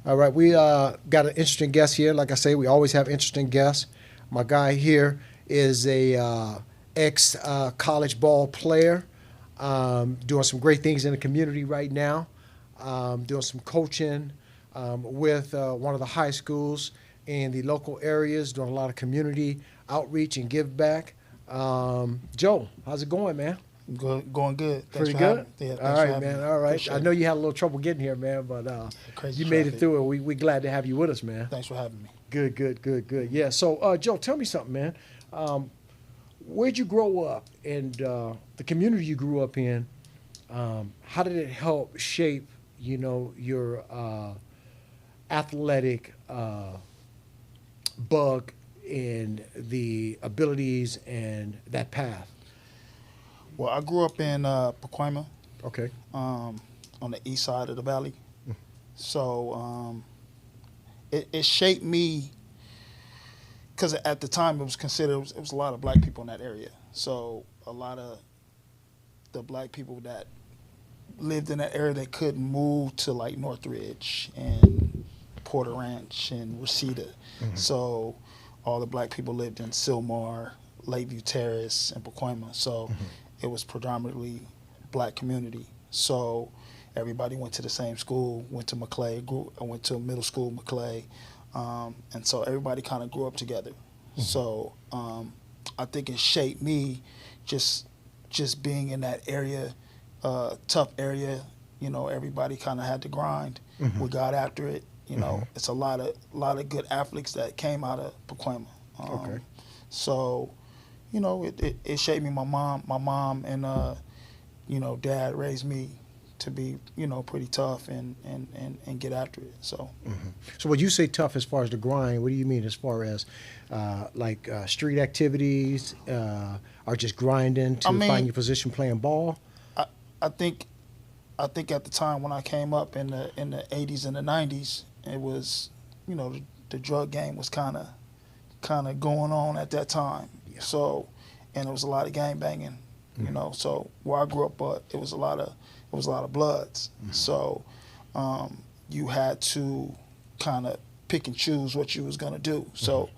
All right, we got an interesting guest here. Like I say, we always have interesting guests. My guy here is a ex college ball player, doing some great things in the community right now, doing some coaching with one of the high schools in the local areas, doing a lot of community outreach and give back. Joe, how's it going, man? Going good. Thanks Pretty for good? having me. Yeah, All thanks for right, having man. me. All right. Appreciate I know you had a little trouble getting here, man, but Crazy you made it traffic. through it. We glad to have you with us, man. Thanks for having me. Good. Yeah. So, Joe, tell me something, man. Where'd you grow up, and the community you grew up in? How did it help shape, your athletic bug and the abilities and that path? Well, I grew up in Pacoima, Okay. on the east side of the valley. So it shaped me because at the time it was a lot of black people in that area. So a lot of the black people that lived in that area, they couldn't move to like Northridge and Porter Ranch and Reseda. So all the black people lived in Sylmar, Lakeview Terrace, and Pacoima. So it was predominantly black community. So everybody went to the same school, went to Maclay. I went to middle school, Maclay. And so everybody kind of grew up together. So I think it shaped me just being in that area, tough area. Everybody kind of had to grind. We got after it. It's a lot of good athletes that came out of Pacoima. Okay. So, it shaped me. My mom and dad raised me to be pretty tough and get after it. So. So when you say tough as far as the grind, what do you mean as far as street activities or just grinding to find your position playing ball? I think at the time when I came up in the 80s and the 90s, it was the drug game was kind of going on at that time. Yeah. So, and there was a lot of gang banging. So where I grew up, it was a lot of bloods. So you had to kind of pick and choose what you was gonna do. So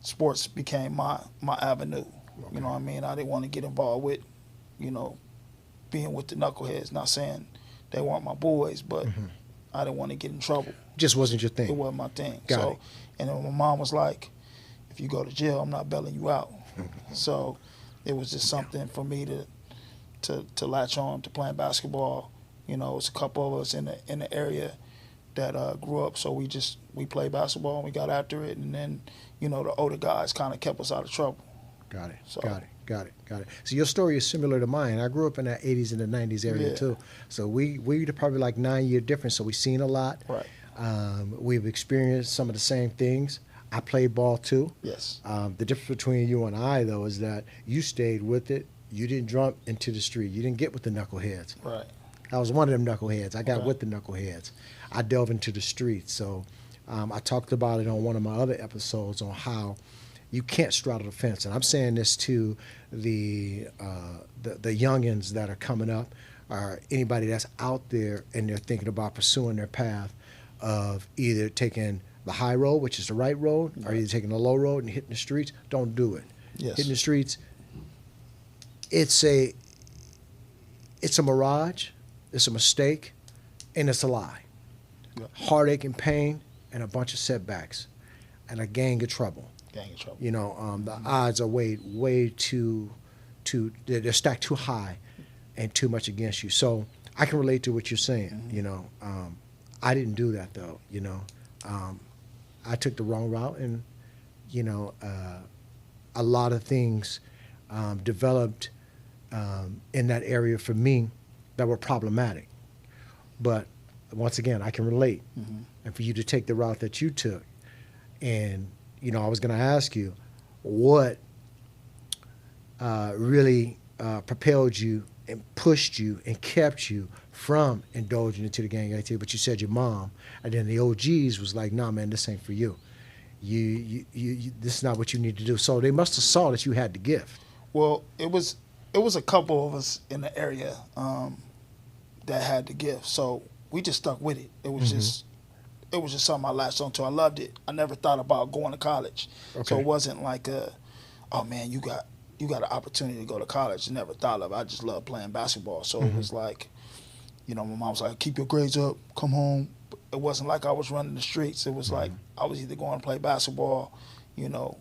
sports became my avenue. Okay. You know what I mean? I didn't want to get involved with, being with the knuckleheads. Not saying they weren't my boys, but I didn't want to get in trouble. Just wasn't your thing. It wasn't my thing. Got it. And then my mom was like, if you go to jail, I'm not bailing you out. So it was just something for me to latch on to playing basketball. It's a couple of us in the area that grew up, so we played basketball and we got after it, and then the older guys kind of kept us out of trouble. Got it. So- Got it. So your story is similar to mine. I grew up in that 80s and the 90s area Yeah. too. So we probably like 9 year difference. So we've seen a lot. Right. We've experienced some of the same things. I played ball too. Yes. The difference between you and I though is that you stayed with it. You didn't jump into the street. You didn't get with the knuckleheads. Right. I was one of them knuckleheads. I got Okay. with the knuckleheads. I delved into the streets. So I talked about it on one of my other episodes on how you can't straddle the fence. And I'm saying this to the youngins that are coming up or anybody that's out there and they're thinking about pursuing their path of either taking the high road, which is the right road, or either taking the low road and hitting the streets. Don't do it. Yes. Hitting the streets, it's a mirage, it's a mistake, and it's a lie. Yeah. Heartache and pain and a bunch of setbacks and a gang of trouble. Gang in trouble. The odds are way too they're stacked too high and too much against you. So I can relate to what you're saying. I didn't do that though. I took the wrong route, and a lot of things developed in that area for me that were problematic. But once again, I can relate. And for you to take the route that you took, and I was going to ask you what really propelled you and pushed you and kept you from indulging into the gang activity. But you said your mom, and then the OGs was like, "Nah, man, this ain't for you. You this is not what you need to do." So they must have saw that you had the gift. Well, it was a couple of us in the area that had the gift, so we just stuck with it. It was it was just something I latched onto. I loved it. I never thought about going to college. Okay. So it wasn't like oh man, you got an opportunity to go to college. I never thought of it. I just loved playing basketball. So it was like, you know, my mom was like, keep your grades up, come home. It wasn't like I was running the streets. It was like I was either going to play basketball, you know.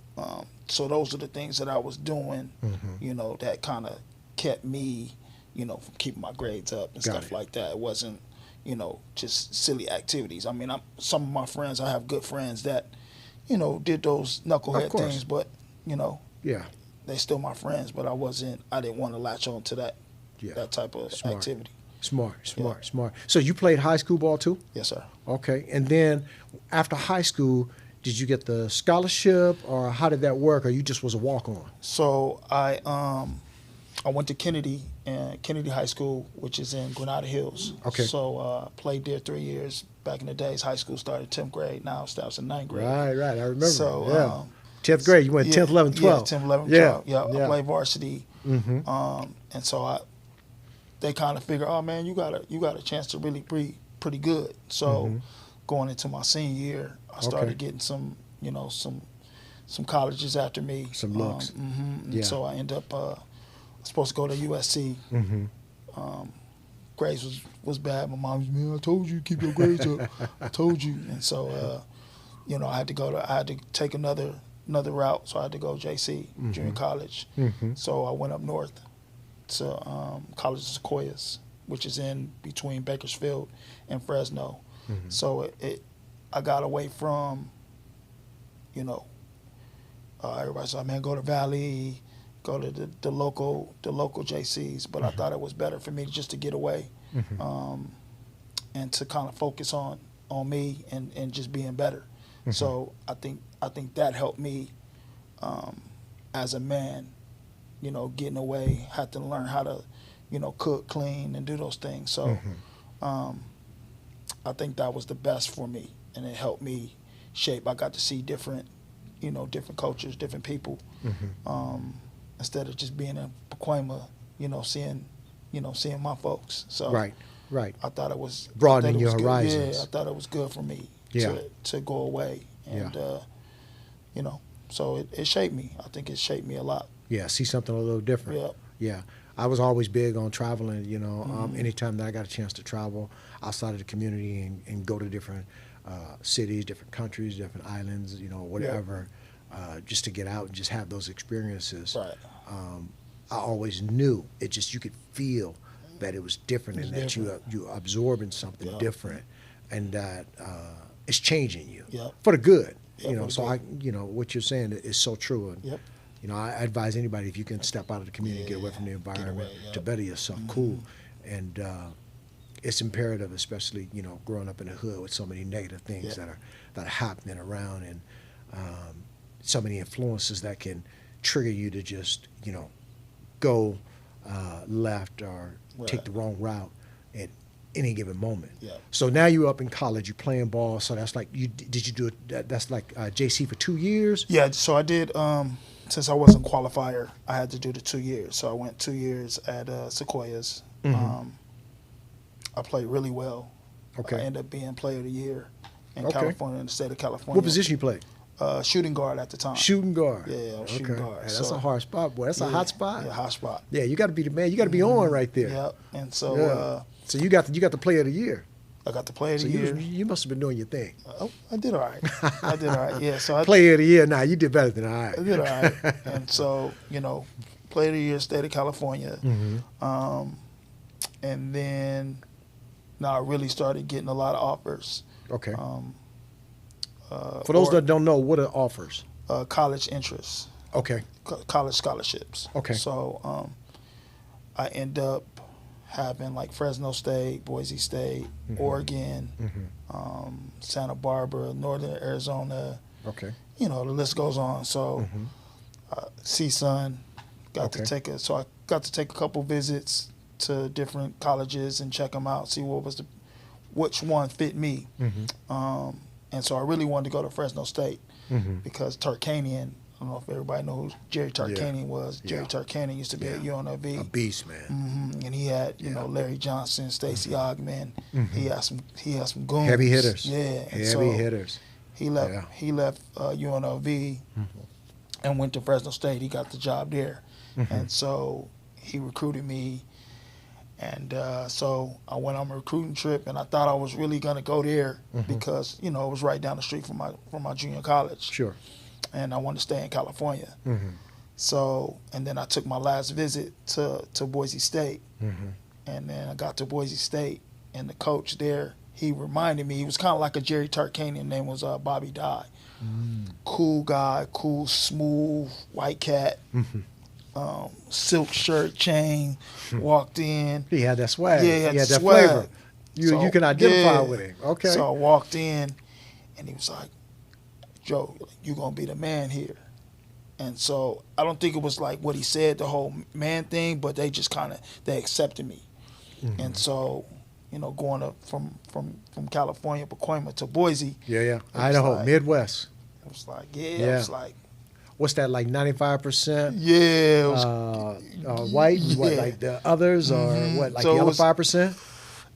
So those are the things that I was doing, you know, that kind of kept me, you know, from keeping my grades up and stuff like that. It wasn't, you know, just silly activities. I mean, some of my friends, I have good friends that, you know, did those knucklehead things, but, you know, they still my friends, but I didn't want to latch on to that type of activity. Smart. So you played high school ball too? Yes, sir. Okay. And then after high school, did you get the scholarship, or how did that work, or you just was a walk-on? So I went to Kennedy High School, which is in Granada Hills. Okay. So played there 3 years. Back in the days, high school started 10th grade. Now it starts in 9th grade. Right. I remember. So 10th grade, you went 10th, 11th, 12th. Yeah, 10th, 11th, 12th. Yeah, I played varsity. And so they kind of figured, oh man, you got a chance to really be pretty good. So going into my senior year, I started getting some colleges after me. Some looks. And so I ended up supposed to go to USC. Grades was bad. My mom was, man, I told you keep your grades up. I told you. And so you know, I had to take another route. So I had to go JC, junior college. So I went up north to College of Sequoias, which is in between Bakersfield and Fresno. So I got away from, you know, everybody said, man, go to Valley, go to the local JCs, but I thought it was better for me just to get away and to kind of focus on me and just being better. So I think that helped me as a man, you know, getting away, had to learn how to, you know, cook, clean, and do those things. So I think that was the best for me, and it helped me shape. I got to see different cultures, different people, instead of just being in Pacoima, you know, seeing my folks. So Right. I thought it was broadening your horizons. Yeah, I thought it was good for me to go away, and you know, so it shaped me. I think it shaped me a lot. Yeah, see something a little different. Yeah. I was always big on traveling, you know. Anytime that I got a chance to travel outside of the community and go to different cities, different countries, different islands, you know, whatever, just to get out and just have those experiences. Right. I always knew it. Just you could feel that it was different, and that you absorbing something different, and that it's changing you for the good. You know, so what you're saying is so true. And, you know, I advise anybody, if you can step out of the community, get away from the environment, to better yourself. Cool. And it's imperative, especially, you know, growing up in the hood with so many negative things that are happening around, and so many influences that can trigger you to just, you know, go left or take the wrong route at any given moment. So now you're up in college, you're playing ball. So that's like, did you do it? That's like JC for 2 years? Yeah. So I did. Since I wasn't qualifier, I had to do the 2 years. So I went 2 years at Sequoias. I played really well. I ended up being player of the year in California, in the state of California. What position you played? Shooting guard at the time. Shooting guard. Yeah, I was shooting guard. Hey, that's a hard spot, boy. That's a hot spot. Yeah, hot spot. Yeah, you got to be the man. You got to be on right there. Yeah, and so so you got the player of the year. I got the player of the year. You must have been doing your thing. Oh, I did all right. Yeah, so player of the year. Nah, you did better than all right. I did all right. And so, you know, player of the year, state of California. And then now I really started getting a lot of offers. Okay. For those that don't know, what are offers? College interests. Okay. College scholarships. Okay. So I end up having like Fresno State, Boise State, Oregon, Santa Barbara, Northern Arizona. Okay. You know, the list goes on. So CSUN got to take it. So I got to take a couple visits to different colleges and check them out, see which one fit me. And so I really wanted to go to Fresno State because Turkanian, I don't know if everybody knows who Jerry Tarkanian was. Jerry Tarkanian used to be at UNLV. A beast, man. And he had, you know, Larry Johnson, Stacey Ogman. He had some goons. Heavy hitters. Yeah. Heavy hitters. He left UNLV and went to Fresno State. He got the job there. And so he recruited me. And so I went on a recruiting trip, and I thought I was really going to go there because, you know, it was right down the street from my junior college. Sure. And I wanted to stay in California. So, and then I took my last visit to Boise State. And then I got to Boise State, and the coach there, he reminded me, he was kind of like a Jerry Tarkanian. Name was Bobby Dye. Cool guy, cool, smooth, white cat. Silk shirt, chain, walked in. He had that swag. Yeah, he had that swag. flavor. You can identify with him. Okay. So I walked in, and he was like, Joe, you're going to be the man here. And so I don't think it was like what he said, the whole man thing, but they just they accepted me. And so, you know, going up from California, Pacoima to Boise. Idaho, like, Midwest. It was like, it was like. What's that, like 95%? Yeah. It was, white? What, like the others, or what, like so the other 5%?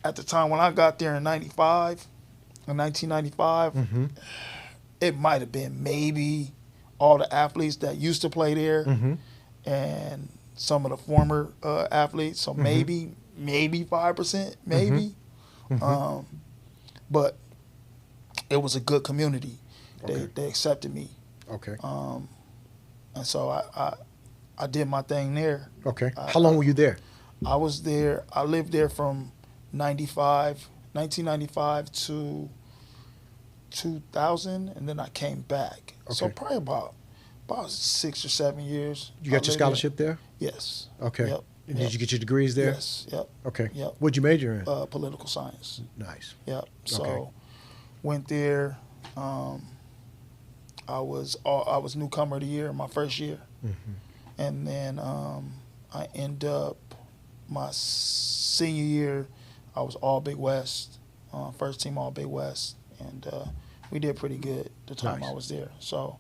At the time when I got there in 1995, it might have been maybe all the athletes that used to play there and some of the former athletes. So maybe 5%, maybe. But it was a good community. They accepted me. Okay. And so I did my thing there. Okay. How long were you there? I lived there from 1995 to 2000, and then I came back. Okay. So probably about 6 or 7 years. You got your scholarship there? Yes. Okay. Yep. And did you get your degrees there? Yes. Yep. Okay. Yep. What'd you major in? Political science. Nice. Yep. So went there. I was newcomer of the year my first year, and then I end up my senior year. I was all Big West, first team all Big West, and we did pretty good the time I was there. So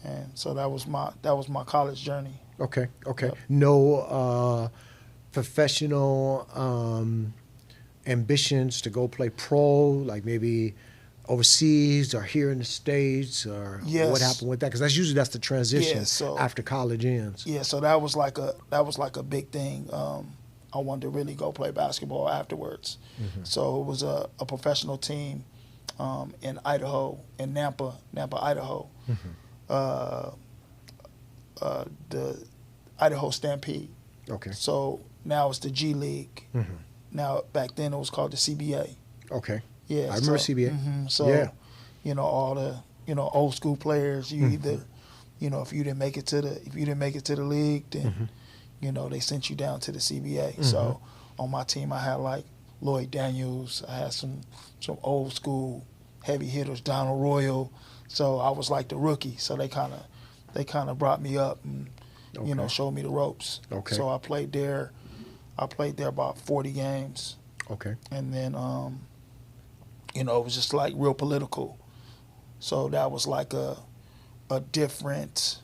that was my college journey. Okay. Yep. No professional ambitions to go play pro, like maybe overseas or here in the States, or what happened with that? Because that's the transition after college ends. Yeah, so that was like a big thing. I wanted to really go play basketball afterwards. So it was a professional team in Idaho, in Nampa, Idaho. The Idaho Stampede. Okay. So now it's the G League. Now back then it was called the CBA. Okay. Yeah, I remember CBA. So, you know, all the old school players. You either, if you didn't make it to the league, then they sent you down to the CBA. So on my team, I had like Lloyd Daniels. I had some old school heavy hitters, Donald Royal. So I was like the rookie. So they kind of brought me up and showed me the ropes. Okay. So I played there about 40 games. Okay. And then it was just like real political. So that was like a different,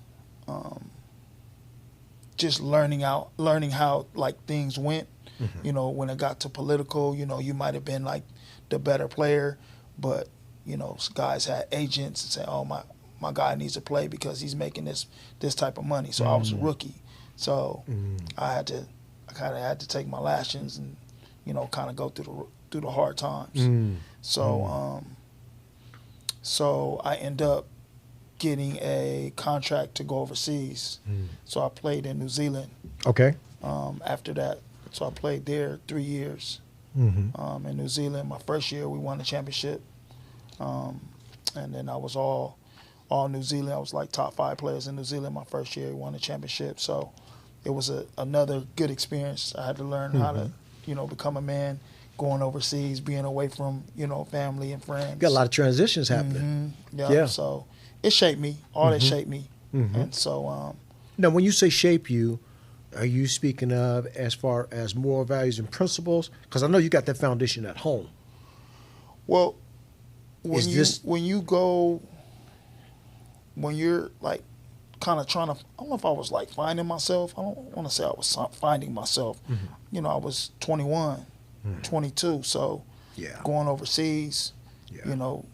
just learning how like things went. When it got to political, you might have been like the better player, but guys had agents and say, oh, my guy needs to play because he's making this type of money. So I was a rookie. So I kind of had to take my lashings and kind of go through the hard times. So so I end up getting a contract to go overseas. So I played in New Zealand. Okay. After that, so I played there 3 years. In New Zealand, my first year we won the championship. And then I was all New Zealand. I was like top 5 players in New Zealand my first year. We won the championship. So it was another good experience. I had to learn how to, become a man, going overseas, being away from, family and friends. You got a lot of transitions happening. Yeah. So it shaped me. All that shaped me. And so. Now, when you say shape you, are you speaking of as far as moral values and principles? Because I know you got that foundation at home. Well, when you're like kind of trying to, I don't know if I was like finding myself. I don't want to say I was finding myself. You know, I was 21, 22, so going overseas, you know,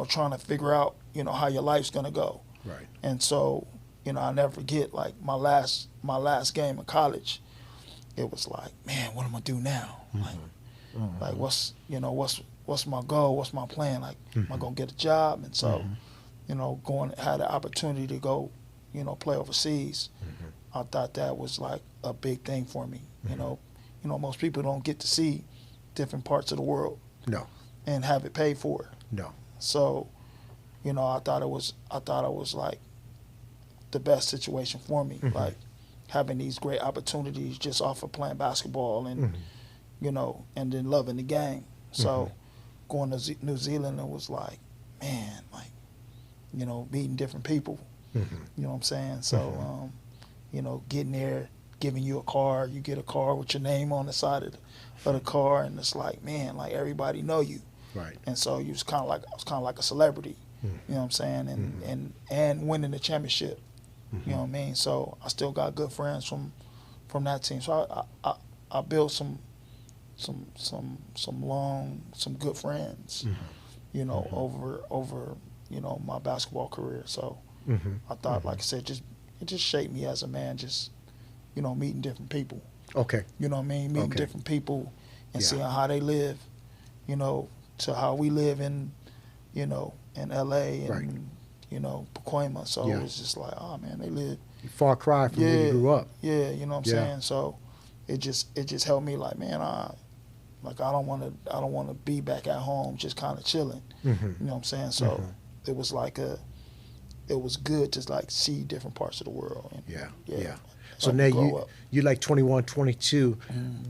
trying to figure out, you know, how your life's gonna go. Right. And so, you know, I never forget like my last game in college. It was like, man, what am I gonna do now? Like what's my goal? What's my plan? Like, am I gonna get a job? And so, you know, had the opportunity to go, you know, play overseas. I thought that was like a big thing for me. You know, most people don't get to see different parts of the world. No. And have it paid for. No. So, you know, I thought it was like the best situation for me. Like having these great opportunities just off of playing basketball and you know, and then loving the game. So going to New Zealand, it was like, man, like, you know, meeting different people. You know what I'm saying? So, you know, getting there, giving you a car, you get a car with your name on the side of the car, and it's like, man, like everybody know you. Right. And so I was kind of like a celebrity. You know what I'm saying? And winning the championship. You know what I mean? So I still got good friends from that team. So I built some good friends, you know, over you know, my basketball career. So I thought, like I said, it just shaped me as a man, just, you know, meeting different people. Okay. You know what I mean? Meeting different people and seeing how they live, you know, to how we live in, you know, in LA and you know, Pacoima. So it was just like, oh man, they live far cry from where you grew up. Yeah, you know what I'm saying? So it just helped me like, man, I don't want to be back at home just kind of chilling. You know what I'm saying? So it was like it was good to like see different parts of the world. And, So now you like 21, 22.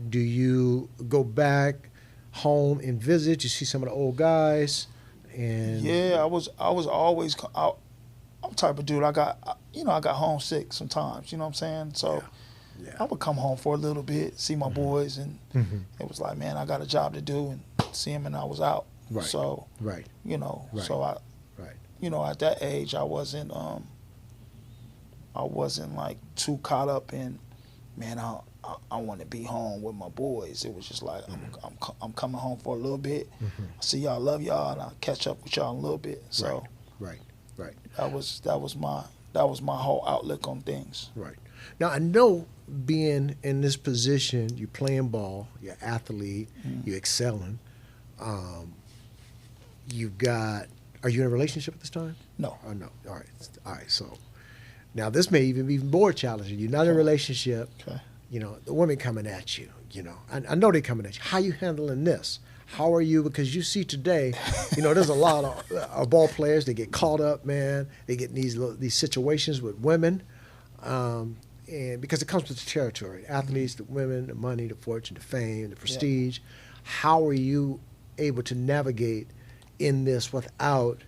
Do you go back home and visit? You see some of the old guys? And I was always, I'm the type of dude, I got homesick sometimes, you know what I'm saying? So I would come home for a little bit, see my boys, and it was like, man, I got a job to do, and see them, and I was out. Right. So, you know, so you know, at that age, I wasn't like too caught up in, man, I want to be home with my boys. It was just like, I'm coming home for a little bit. I see y'all, love y'all, and I'll catch up with y'all in a little bit. So right. That was my whole outlook on things. Right. Now I know being in this position, you're playing ball, you're an athlete, you're excelling. Are you in a relationship at this time? No. Oh no. All right. So now this may even be more challenging. You're not in a relationship. Okay. You know, the women coming at you, you know. I know they're coming at you. How you handling this? How are you? Because you see today, you know, there's a lot of ball players that get caught up, man. They get in these situations with women, and because it comes with the territory. Athletes, the women, the money, the fortune, the fame, the prestige. How are you able to navigate in this without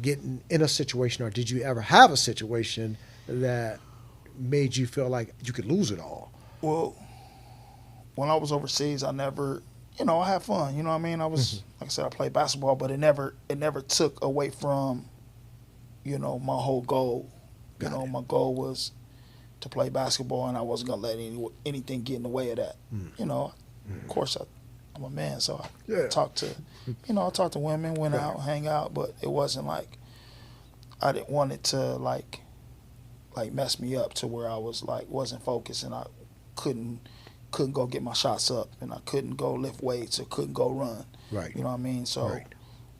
getting in a situation, or did you ever have a situation that made you feel like you could lose it all? Well, when I was overseas, I never, you know, I had fun. You know what I mean? I was, like I said, I played basketball, but it never took away from, you know, my whole goal. My goal was to play basketball, and I wasn't gonna let anything get in the way of that. You know, of course, I'm a man, so I talked to women, went out, hang out, but it wasn't like I didn't want it to like mess me up to where I was like wasn't focused, and I couldn't go get my shots up, and I couldn't go lift weights, or couldn't go run. Right. You know what I mean? So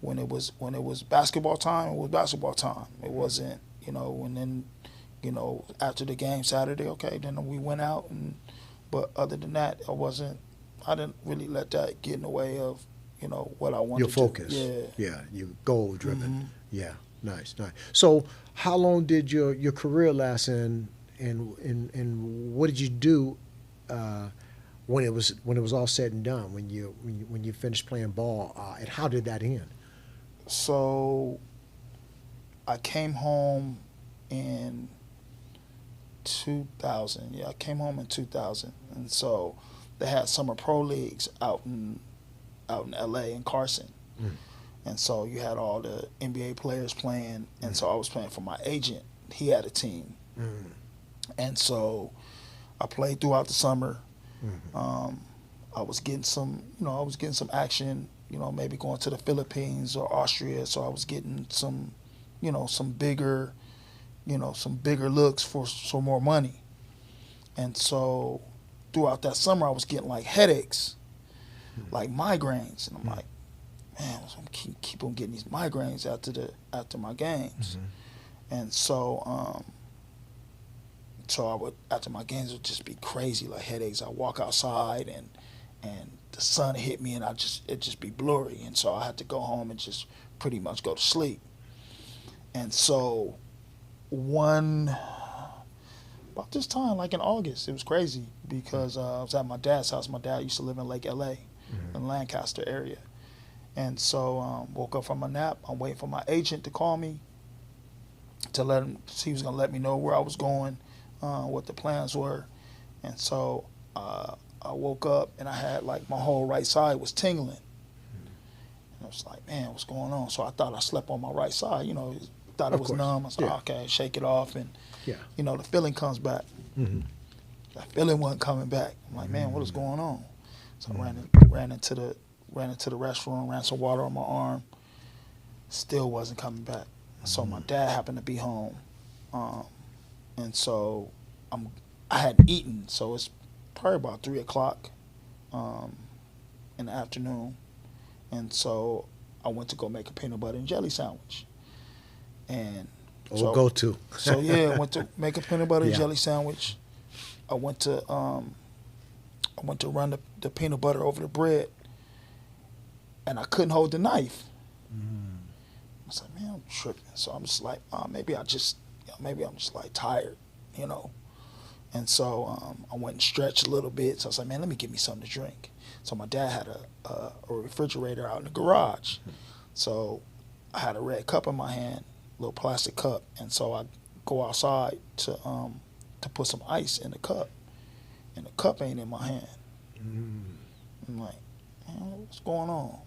when it was basketball time, it was basketball time. It wasn't, you know, and then, you know, after the game Saturday, okay, then we went out, but other than that, I didn't really let that get in the way of, you know, what I wanted. Your focus. Yeah, you're goal driven. Yeah, nice. So how long did your career last, and what did you do when it was all said and done, when you finished playing ball, and how did that end? So I came home in 2000. Yeah, I came home in 2000, and so they had summer pro leagues out in LA in Carson. And so you had all the NBA players playing, and so I was playing for my agent. He had a team. Mm. And so I played throughout the summer. Mm-hmm. I was getting some action, maybe going to the Philippines or Austria. So I was getting some bigger looks for some more money. And so throughout that summer, I was getting like headaches, like migraines. And I'm like, man, I'm keep on getting these migraines after my games. Mm-hmm. And so, so I would, after my games, it would just be crazy, like headaches. I walk outside and the sun hit me and it'd just be blurry. And so I had to go home and just pretty much go to sleep. And so about this time, like in August, it was crazy because I was at my dad's house. My dad used to live in Lake LA, in Lancaster area. And so woke up from a nap. I'm waiting for my agent to call me to let him, he was going to let me know where I was going, what the plans were. And so I woke up and I had like my whole right side was tingling. And I was like, man, what's going on? So I thought I slept on my right side, thought it was numb. I was like, okay, shake it off. And, the feeling comes back. Mm-hmm. That feeling wasn't coming back. I'm like, man, what is going on? So I ran into the restroom, ran some water on my arm. Still wasn't coming back. So my dad happened to be home. And so I hadn't eaten. So it's probably about 3 o'clock in the afternoon. And so I went to go make a peanut butter and jelly sandwich. And go to. So I went to make a peanut butter and jelly sandwich. I went to run the peanut butter over the bread, and I couldn't hold the knife. I was like, man, I'm tripping. So I'm just like, maybe I'm just like tired, And so I went and stretched a little bit. So I was like, man, let me get me something to drink. So my dad had a refrigerator out in the garage. So I had a red cup in my hand, little plastic cup, and so I go outside to put some ice in the cup, and the cup ain't in my hand. I'm like, man, what's going on?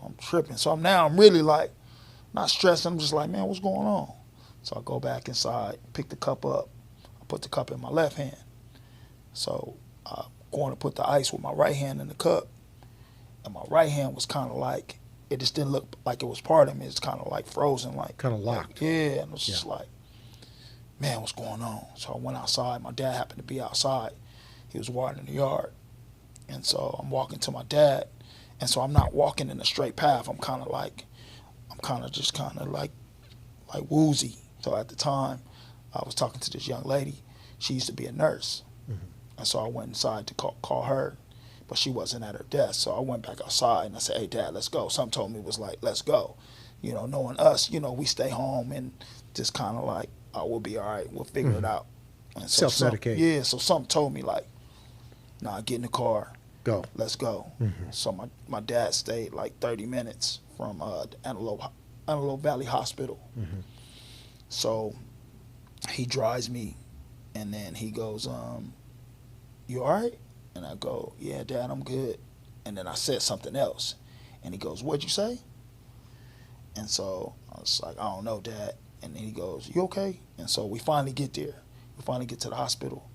I'm tripping. So I'm really like, not stressing. I'm just like, man, what's going on? So I go back inside, pick the cup up. I put the cup in my left hand. So I'm going to put the ice with my right hand in the cup, and my right hand was kind of like, it just didn't look like it was part of me. It's kind of like frozen, like kind of locked. And it was just like, man, what's going on? So I went outside. My dad happened to be outside. He was watering the yard. And so I'm walking to my dad. And so I'm not walking in a straight path. I'm kind of like woozy. So at the time, I was talking to this young lady. She used to be a nurse. And so I went inside to call her, but she wasn't at her desk. So I went back outside and I said, hey, Dad, let's go. Something told me was like, let's go. Knowing us, we stay home and just kind of like, oh, we'll be all right. We'll figure it out. And so self-medicate. So something told me like, nah, get in the car. Go. Let's go. So my dad stayed like 30 minutes from the Antelope Valley Hospital. So he drives me, and then he goes, you all right? And I go, yeah, Dad, I'm good. And then I said something else. And he goes, what'd you say? And so I was like, I don't know, Dad. And then he goes, you okay? And so we finally get there. We finally get to the hospital.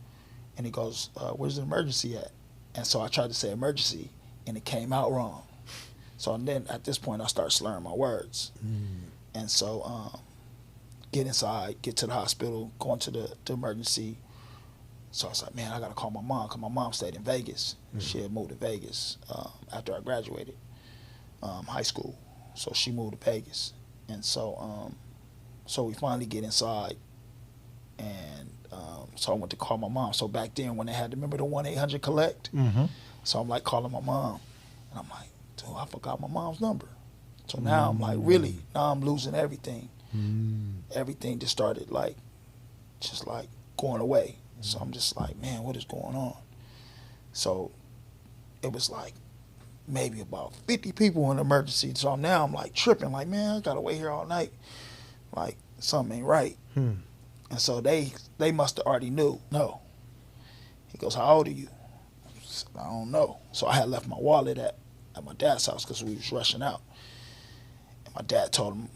And he goes, where's the emergency at? And so I tried to say emergency, and it came out wrong. So then at this point, I start slurring my words. And so get inside, get to the hospital, going to the emergency. So I was like, man, I got to call my mom, because my mom stayed in Vegas. She had moved to Vegas after I graduated high school. So she moved to Vegas. And so so we finally get inside, and so I went to call my mom. So back then when they had, remember the 1-800 collect? So I'm like calling my mom, and I'm like, dude, I forgot my mom's number. So now I'm like, really, now I'm losing everything. Everything just started like going away. So I'm just like, man, what is going on? So it was like maybe about 50 people in the emergency. So now I'm like tripping, like, man, I gotta wait here all night. Like, something ain't right. And so they must have already knew. No. He goes, how old are you? I said, I don't know. So I had left my wallet at my dad's house because we was rushing out. And my dad told him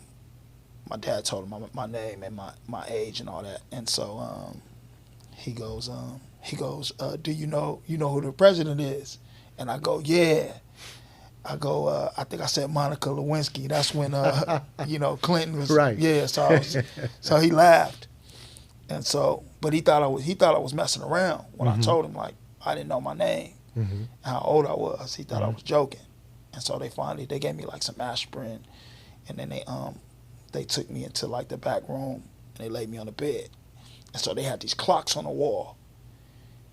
my name and my age and all that. And so he goes, do you know who the president is? And I go, yeah. I go, I think I said Monica Lewinsky. That's when Clinton was Right. Yeah. So he laughed, and so but he thought I was messing around when I told him like I didn't know my name and how old I was. He thought I was joking, and so they gave me like some aspirin, and then they took me into like the back room and they laid me on the bed, and so they had these clocks on the wall,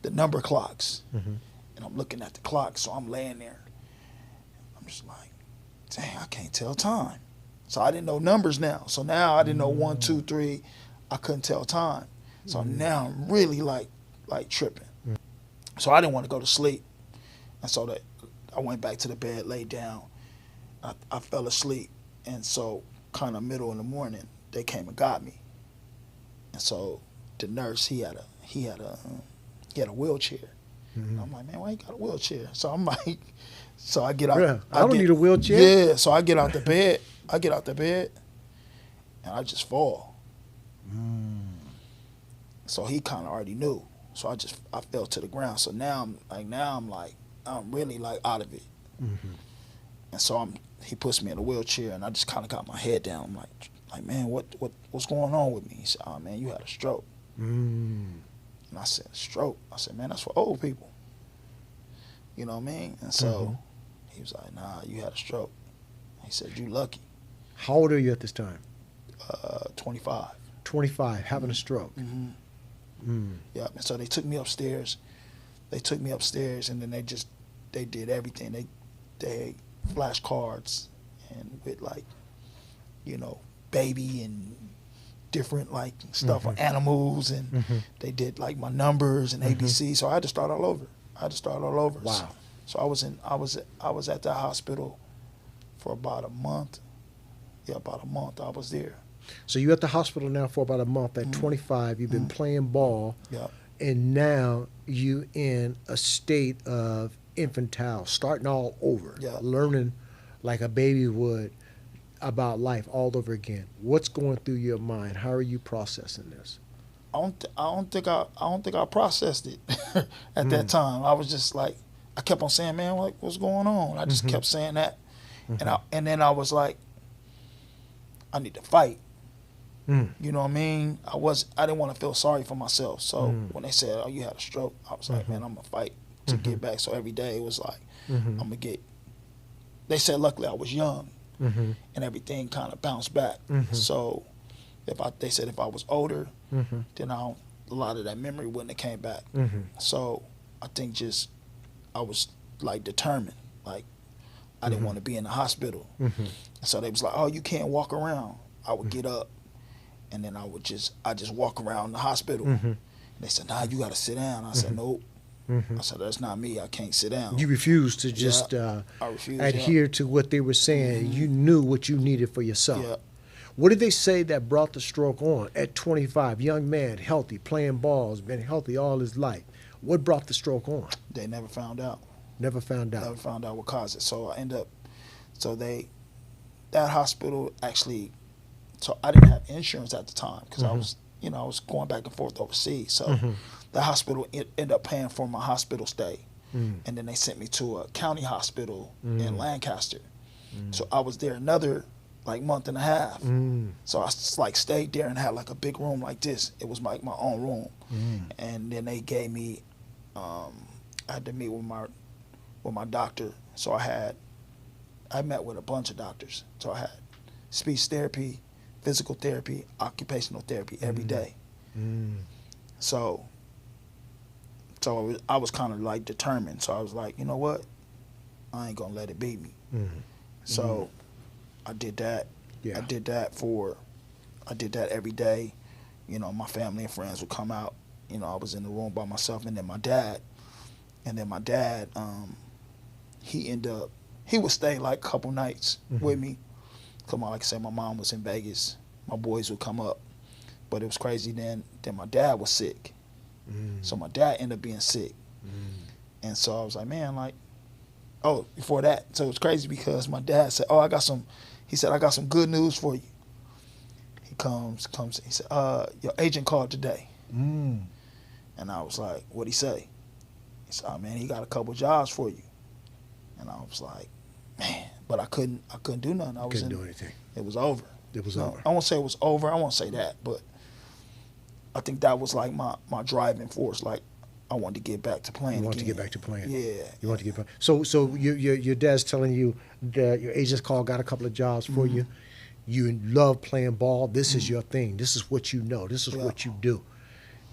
the number clocks, and I'm looking at the clock, so I'm laying there. I'm just like, dang, I can't tell time. So I didn't know numbers now. So now I didn't know 1, 2, 3. I couldn't tell time. So now I'm really like tripping. So I didn't want to go to sleep. And so I went back to the bed, laid down. I fell asleep. And so kind of middle in the morning, they came and got me. And so the nurse, he had a wheelchair. And I'm like, man, why you got a wheelchair? So I'm like, so I get out. Bruh, I don't need a wheelchair. Yeah, so I get out the bed. And I just fall. So he kind of already knew. So I fell to the ground. So now I'm really like out of it. And so he puts me in a wheelchair, and I just kind of got my head down. I'm like, man, what's going on with me? He said, oh man, you had a stroke. And I said, stroke? I said, man, that's for old people. You know what I mean? And so he was like, nah, you had a stroke. He said, you lucky. How old are you at this time? 25. 25, having a stroke. Yeah, and so they took me upstairs. And then they did everything. They flashcards and with like, baby and different like stuff on animals, and they did like my numbers and ABC. So I had to start all over. Wow. So I was at that hospital for about a month. Yeah, about a month I was there. So you're at the hospital now for about a month. At 25, you've been playing ball, Yeah. and now you in a state of infantile, starting all over, learning like a baby would about life all over again. What's going through your mind? How are you processing this? I don't think I processed it at that time. I was just like, I kept on saying, man, like, what's going on? I just kept saying that, and then I was like, I need to fight. You know what I mean? I didn't want to feel sorry for myself. So when they said, oh, you had a stroke, I was like, man, I'm gonna fight to get back. So every day it was like, I'm gonna get. They said luckily I was young, and everything kind of bounced back. So they said if I was older, then a lot of that memory wouldn't have came back. So I think I was like determined, like I didn't want to be in the hospital. So they was like, oh, you can't walk around. I would get up, and then I just walk around the hospital. And they said, nah, you got to sit down. I said, nope. I said, that's not me. I can't sit down. You refused to just I refused, adhere to what they were saying. You knew what you needed for yourself. Yeah. What did they say that brought the stroke on at 25? Young man, healthy, playing balls, been healthy all his life. What brought the stroke on? They never found out. Never found out. Never found out what caused it. So that hospital actually, so I didn't have insurance at the time because I was going back and forth overseas. So the hospital ended up paying for my hospital stay. And then they sent me to a county hospital in Lancaster. So I was there another like month and a half. So I like stayed there and had like a big room like this. It was like my own room. And then they gave me, I had to meet with my doctor. So I met with a bunch of doctors. So I had speech therapy, physical therapy, occupational therapy every day. So I was kind of like determined. So I was like, you know what? I ain't gonna let it beat me. So I did that. Yeah. I did that every day. My family and friends would come out. I was in the room by myself, and then my dad, he would stay like a couple nights with me. Come on, like I said, my mom was in Vegas. My boys would come up, but it was crazy. Then my dad was sick, so my dad ended up being sick, and so I was like, man, like, oh, before that, so it was crazy because my dad said, oh, I got some. He said, I got some good news for you. He comes. He said, your agent called today. Mm. And I was like, what'd he say? He said, oh, man, he got a couple jobs for you. And I was like, man, but I couldn't do nothing. Couldn't do anything. It was over. It was No, over. I won't say it was over. I won't say that, but I think that was like my driving force. Like, I wanted to get back to playing. You want to again. get back to playing. Yeah. You want to get back. So your dad's telling you that your agent's call got a couple of jobs for you. You love playing ball. This is your thing. This is what you know. This is what you do.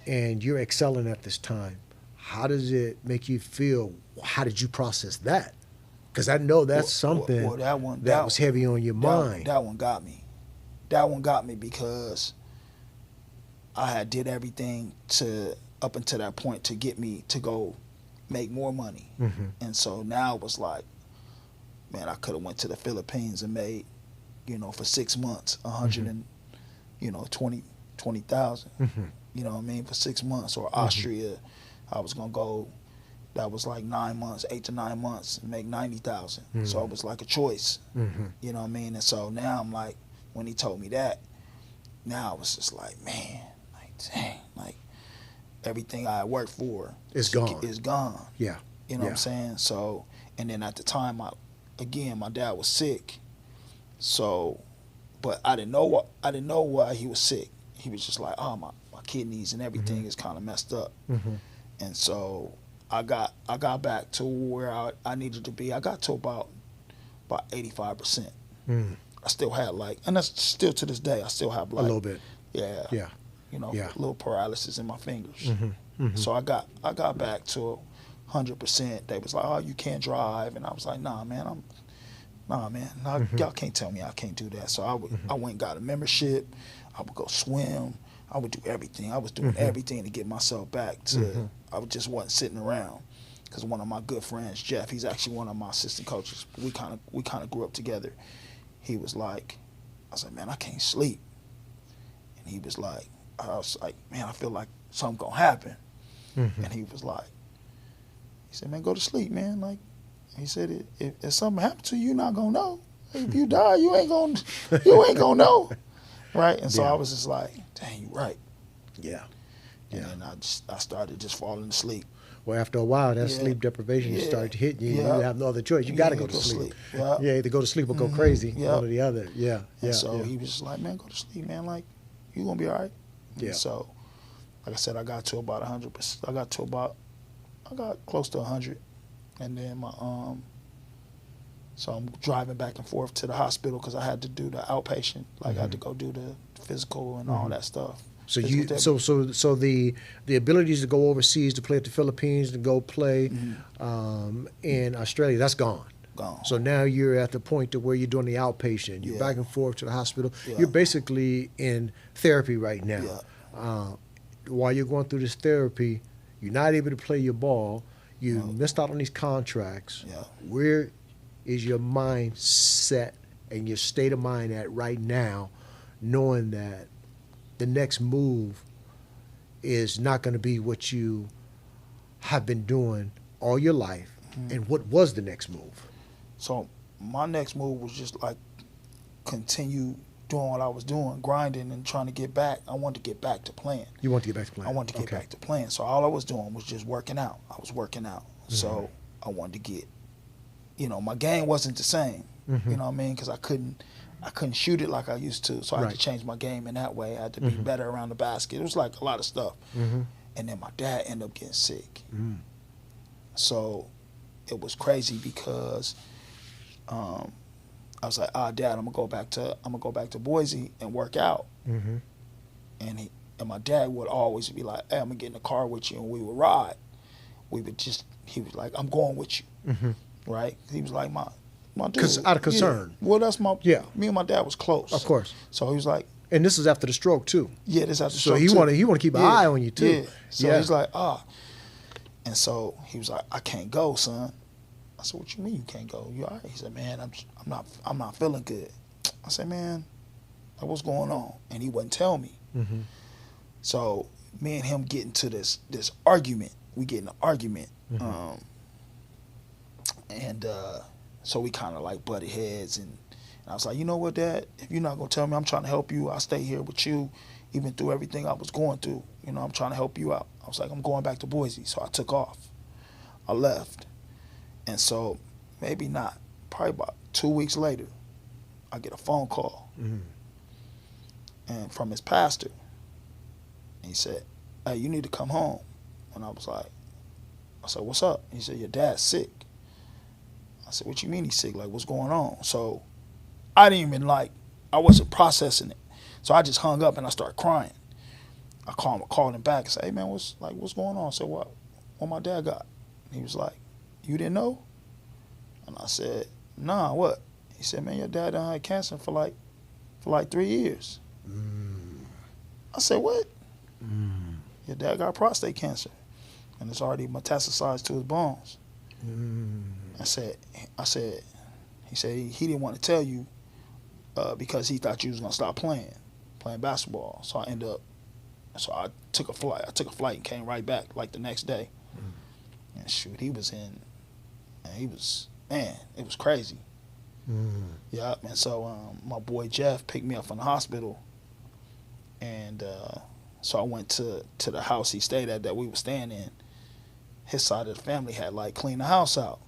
And you're excelling at this time. How does it make you feel? How did you process that? Because I know that's something that was heavy on your mind. That one got me. That one got me because I had did everything up until that point to get me to go make more money. Mm-hmm. And so now it was like, man, I could have went to the Philippines and made, for 6 months, 20,000. Mm-hmm. You know what I mean, for 6 months. Or Austria, I was gonna go. That was like 9 months, 8 to 9 months, and make 90,000. Mm-hmm. So it was like a choice. Mm-hmm. You know what I mean? And so now I'm like, when he told me that, now I was just like, man, like dang, like everything I worked for It's gone. Is gone. Yeah. You know what I'm saying? So, and then at the time, my dad was sick. So, but I didn't know why he was sick. He was just like, oh, my kidneys and everything is kind of messed up. Mm-hmm. And so I got back to where I needed to be. I got to about 85%. Mm. I still had and that's still to this day, I still have A little bit. Yeah. Yeah. A Yeah. little paralysis in my fingers. Mm-hmm. Mm-hmm. So I got back to 100%. They was like, oh, you can't drive. And I was like, nah, man, y'all can't tell me I can't do that. So I went and got a membership. I would go swim. I would do everything. I was doing everything to get myself back to, I just wasn't sitting around. Because one of my good friends, Jeff, he's actually one of my assistant coaches. We kind of grew up together. He was like, I was like, man, I can't sleep. And he was like, I was like, man, I feel like something gonna happen. Mm-hmm. And he said, man, go to sleep, man. Like, he said, if something happened to you, you're not gonna know. If you die, you ain't gonna know, right? And so I was just like, dang, you right. Yeah. And then I started just falling asleep. Well, after a while, that sleep deprivation started hitting you. You have no other choice. You got to go to sleep. Yeah. Yeah, either go to sleep or go crazy. One or the other. Yeah. And so he was just like, man, go to sleep, man. Like, you gonna be all right. Yeah. And so, like I said, I got to about 100%. I got close to 100, and then so I'm driving back and forth to the hospital because I had to do the outpatient. Like I had to go do the physical and all that stuff. So so the abilities to go overseas to play at the Philippines, to go play in Australia, that's gone. Gone. So now you're at the point to where you're doing the outpatient. You're back and forth to the hospital. Yeah. You're basically in therapy right now. Yeah. While you're going through this therapy, you're not able to play your ball. You missed out on these contracts. Yeah. Where is your mind set and your state of mind at right now, knowing that the next move is not going to be what you have been doing all your life? And what was the next move? So my next move was just like continue doing what I was doing, grinding and trying to get back. I wanted to get back to playing. You want to get back to playing? I wanted to get back to playing. So all I was doing was just working out. I was working out. So I wanted to get, my game wasn't the same. You know what I mean? Because I couldn't shoot it like I used to. So I had to change my game in that way. I had to be better around the basket. It was like a lot of stuff. And then my dad ended up getting sick. So it was crazy because I was like, Dad, I'm gonna go back to Boise and work out. And my dad would always be like, hey, I'm gonna get in the car with you and we would ride. He was like, I'm going with you. Right? He was like, my dude. Out of concern. Yeah. Well, that's me and my dad was close. Of course. So he was like, and this is after the stroke too. Yeah, this after the so stroke. So he want to keep an eye on you too. Yeah. So he's like, And so he was like, I can't go, son. I said, what you mean you can't go? You all right? He said, man, I'm not feeling good. I said, man, what's going on? And he wouldn't tell me. So me and him get into this argument. We get in an argument. So we kind of like butted heads, and And I was like, you know what, Dad? If you're not gonna tell me, I'm trying to help you. I'll stay here with you, even through everything I was going through. You know, I'm trying to help you out. I was like, I'm going back to Boise. So I took off. I left. And so maybe not, probably about 2 weeks later, I get a phone call. And from his pastor. And he said, hey, you need to come home. And I said, what's up? He said, your dad's sick. I said, what you mean he's sick? Like, what's going on? So I didn't even I wasn't processing it. So I just hung up and I started crying. I called him back and said, hey man, what's going on? I said, what my dad got? And he was like, you didn't know? And I said, nah, what? He said, man, your dad done had cancer for like 3 years. I said, what? Your dad got prostate cancer, and it's already metastasized to his bones. He said he didn't want to tell you because he thought you was gonna stop playing basketball. So I took a flight and came right back like the next day. And shoot, it was crazy. Yeah, and so my boy Jeff picked me up from the hospital, and so I went to the house he stayed at that we were staying in. His side of the family had cleaned the house out,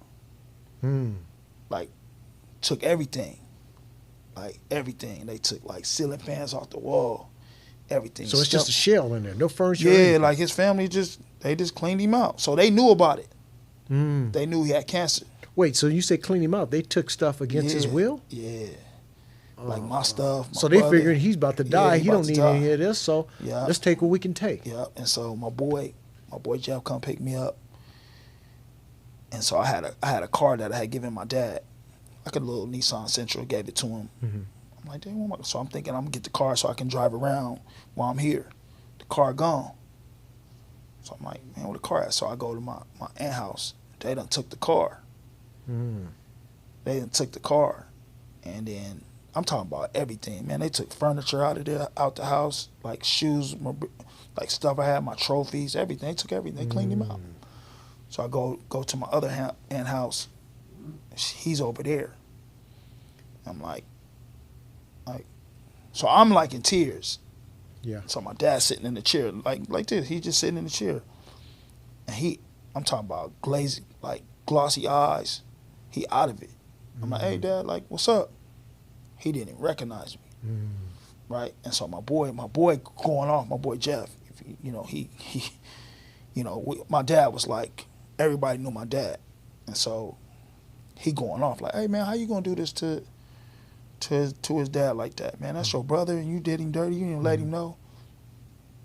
took everything, everything. They took ceiling fans off the wall, everything. So it's just a shell in there, no furniture. Yeah, his family just cleaned him out, so they knew about it. They knew he had cancer. Wait, so you say clean him out? They took stuff against his will? Yeah. My stuff. So they figured he's about to die. He don't need any of this. So let's take what we can take. Yeah. And so my boy Jeff come pick me up. And so I had a car that I had given my dad, a little Nissan Sentra. Gave it to him. I'm like, damn. So I'm thinking I'm gonna get the car so I can drive around while I'm here. The car gone. So I'm like, man, where the car at? So I go to my aunt house. They done took the car. They done took the car, and then I'm talking about everything, man. They took furniture out the house, shoes, stuff I had, my trophies, everything. They took everything. They cleaned him out. So I go to my other aunt house. He's over there. I'm so I'm in tears. Yeah. So my dad's sitting in the chair like this. He's just sitting in the chair, and I'm talking about glazing, glossy eyes. He out of it. I'm like, hey Dad, what's up? He didn't even recognize me, right? And so my boy going off, my boy Jeff, my dad was everybody knew my dad, and so he going off hey man, how you gonna do this to his dad like that, man? That's your brother, and you did him dirty. You didn't let him know.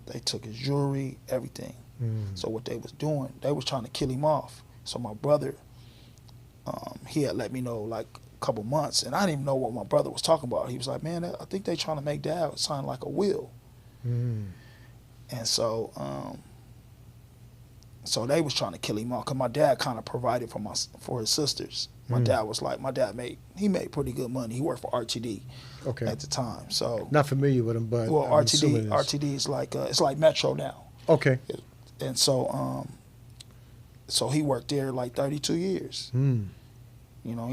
They took his jewelry, everything. So what they was doing, they was trying to kill him off. So my brother, he had let me know a couple months, and I didn't even know what my brother was talking about. He was like, man, I think they trying to make Dad sign a will. And so so they was trying to kill him off because my dad kind of provided for his sisters. My dad was made pretty good money. He worked for RTD at the time. So not familiar with him, but RTD is it's like Metro now. Okay. And so so he worked there 32 years. He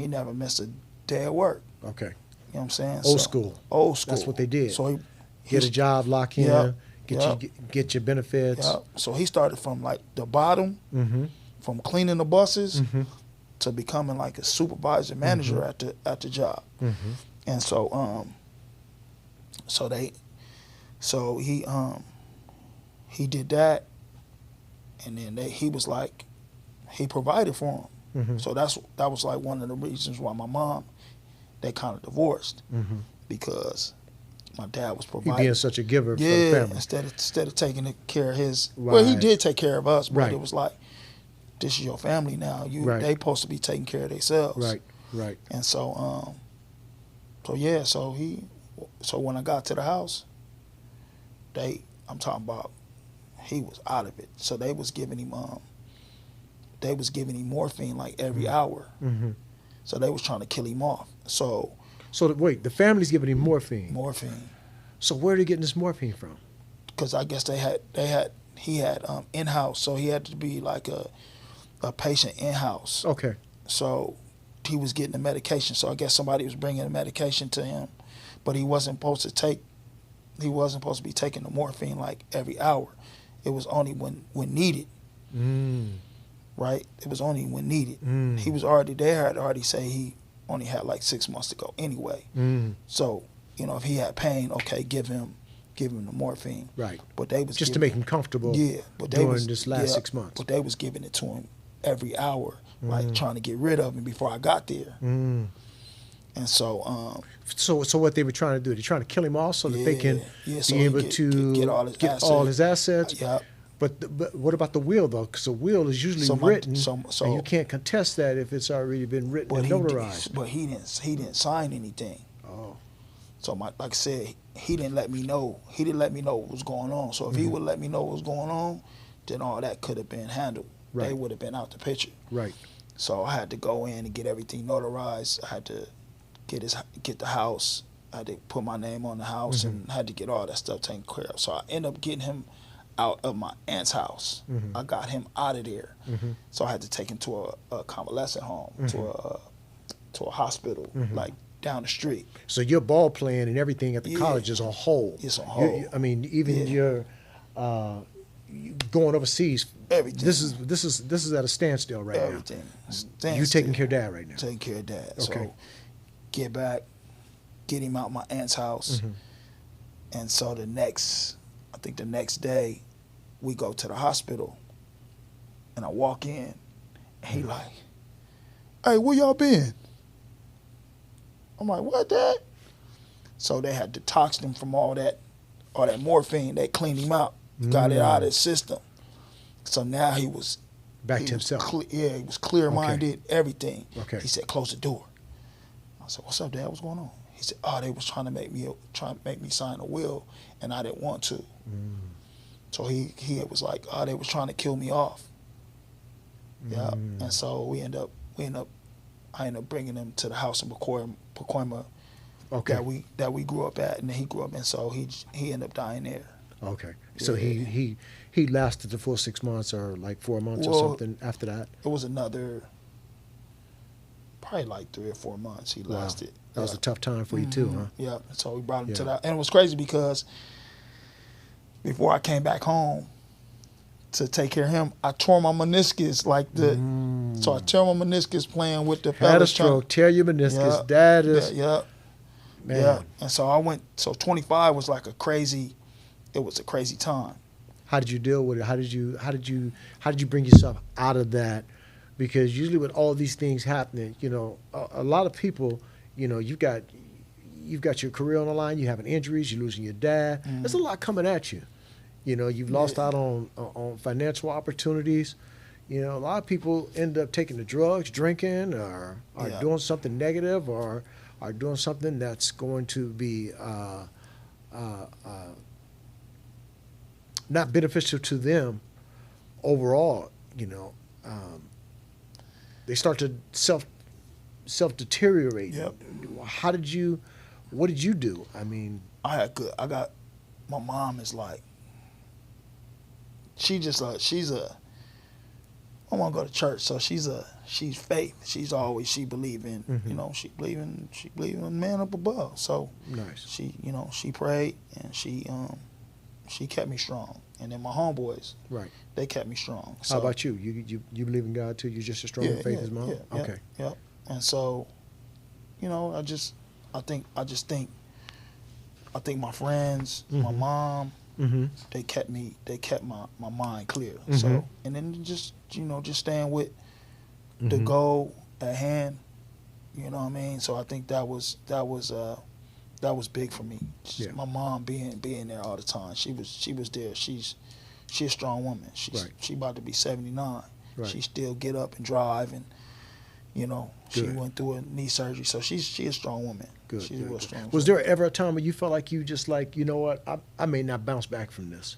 never missed a day of work. Okay. You know what I'm saying? Old school. That's what they did. So he get a job, lock in, get your benefits. Yep. So he started from the bottom, from cleaning the buses to becoming a supervisor manager at the job. And so he did that, and then he was he provided for him. So that was one of the reasons why my mom, they kind of divorced, because my dad was providing. He being such a giver for the family. Instead of taking care of his. Right. Well, he did take care of us, but it was this is your family now. They supposed to be taking care of themselves. Right. And so so when I got to the house, I'm talking about, he was out of it. So they was giving him morphine every hour. So they was trying to kill him off. So wait, the family's giving him morphine. Morphine. So where are they getting this morphine from? Because I guess he had in-house, so he had to be a patient in-house. Okay. So was getting the medication. So I guess somebody was bringing the medication to him, but he wasn't supposed to be taking the morphine like every hour. It was only when needed. Right? It was only when needed. He was already there. I'd already say he only had like 6 months to go anyway. So, if he had pain, okay, give him the morphine. Right. But they was just to make him comfortable. Yeah. But during this last 6 months. But they was giving it to him every hour, like trying to get rid of him before I got there. And so, so what they were trying to do? They're trying to kill him off so that they can so be able to get all his assets. Yeah. But what about the will though? Because a will is usually written, and you can't contest that if it's already been written and notarized. But he didn't sign anything. Oh. So like I said, he didn't let me know. He didn't let me know what was going on. So if he would let me know what was going on, then all that could have been handled. Right. They would have been out the picture. Right. So I had to go in and get everything notarized. I had to get the house. I had to put my name on the house and had to get all that stuff taken care of. So I ended up getting him out of my aunt's house. I got him out of there. So I had to take him to a convalescent home, to a hospital, like down the street. So your ball playing and everything at the college is on hold. It's on hold. I mean, even your going overseas. Everything. This is at a standstill right Everything. now. You taking care of Dad right now. Taking care of Dad. Okay. So get back, get him out my aunt's house, and so the next day, we go to the hospital, and I walk in, and he like, "Hey, where y'all been?" I'm like, "What, Dad?" So they had detoxed him from all that morphine. They cleaned him out, got it out of his system. So now he was back to himself. He was clear-minded, everything. Okay. He said, "Close the door." I said, "What's up, Dad? What's going on?" He said, "Oh, they was trying to make me sign a will, and I didn't want to." So he was like, "Oh, they was trying to kill me off." Yeah, and so I ended up bringing him to the house in Pacoima, Okay. that we grew up at, and then he grew up in. So he ended up dying there. Okay. So he lasted the full 6 months or like 4 months or something after that. It was another, probably like 3 or 4 months he lasted. That was a tough time for you too, huh? Yeah. So we brought him to that, and it was crazy because before I came back home to take care of him, I tore my meniscus so I tore my meniscus playing with the Had a stroke, tear your meniscus. That is man. Yeah. And so 25 was like a crazy time. How did you deal with it? How did you bring yourself out of that? Because usually with all these things happening, a lot of people, you've got your career on the line, you're having injuries, you're losing your dad. There's a lot coming at you. You've lost out on financial opportunities. A lot of people end up taking the drugs, drinking, or doing something negative, or are doing something that's going to be not beneficial to them overall. They start to self deteriorate. Yep. What did you do? I mean, my mom is like, I want to go to church, so she's faith. She believe in, she believe in man up above. So nice. She prayed and she kept me strong. And then my homeboys, right, they kept me strong. So, how about you? You believe in God too? You're just as strong in faith as mom? Yeah, okay. Yeah. And so, I think my friends, my mom, they kept my mind clear. So, and then just staying with the goal at hand, you know what I mean? So I think that was big for me. Yeah. My mom being there all the time. She was there. She's a strong woman. She about to be 79. Right. She still get up and drive, and she Good. went through a knee surgery. So she's a strong woman. Good. She's a real strong woman. Was there ever a time when you felt like you just like, you know what, I may not bounce back from this?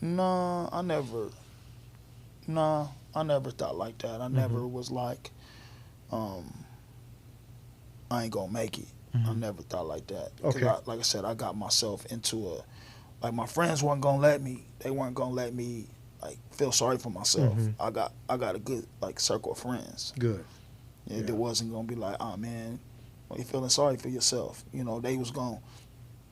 No, I never thought like that. I never was like, I ain't gonna make it. I never thought like that. Okay. Like I said, I got myself into my friends weren't gonna let me. They weren't gonna let me like feel sorry for myself. I got a good circle of friends. Good. It wasn't gonna be like, oh man, well, you feeling sorry for yourself. You know, they was gonna,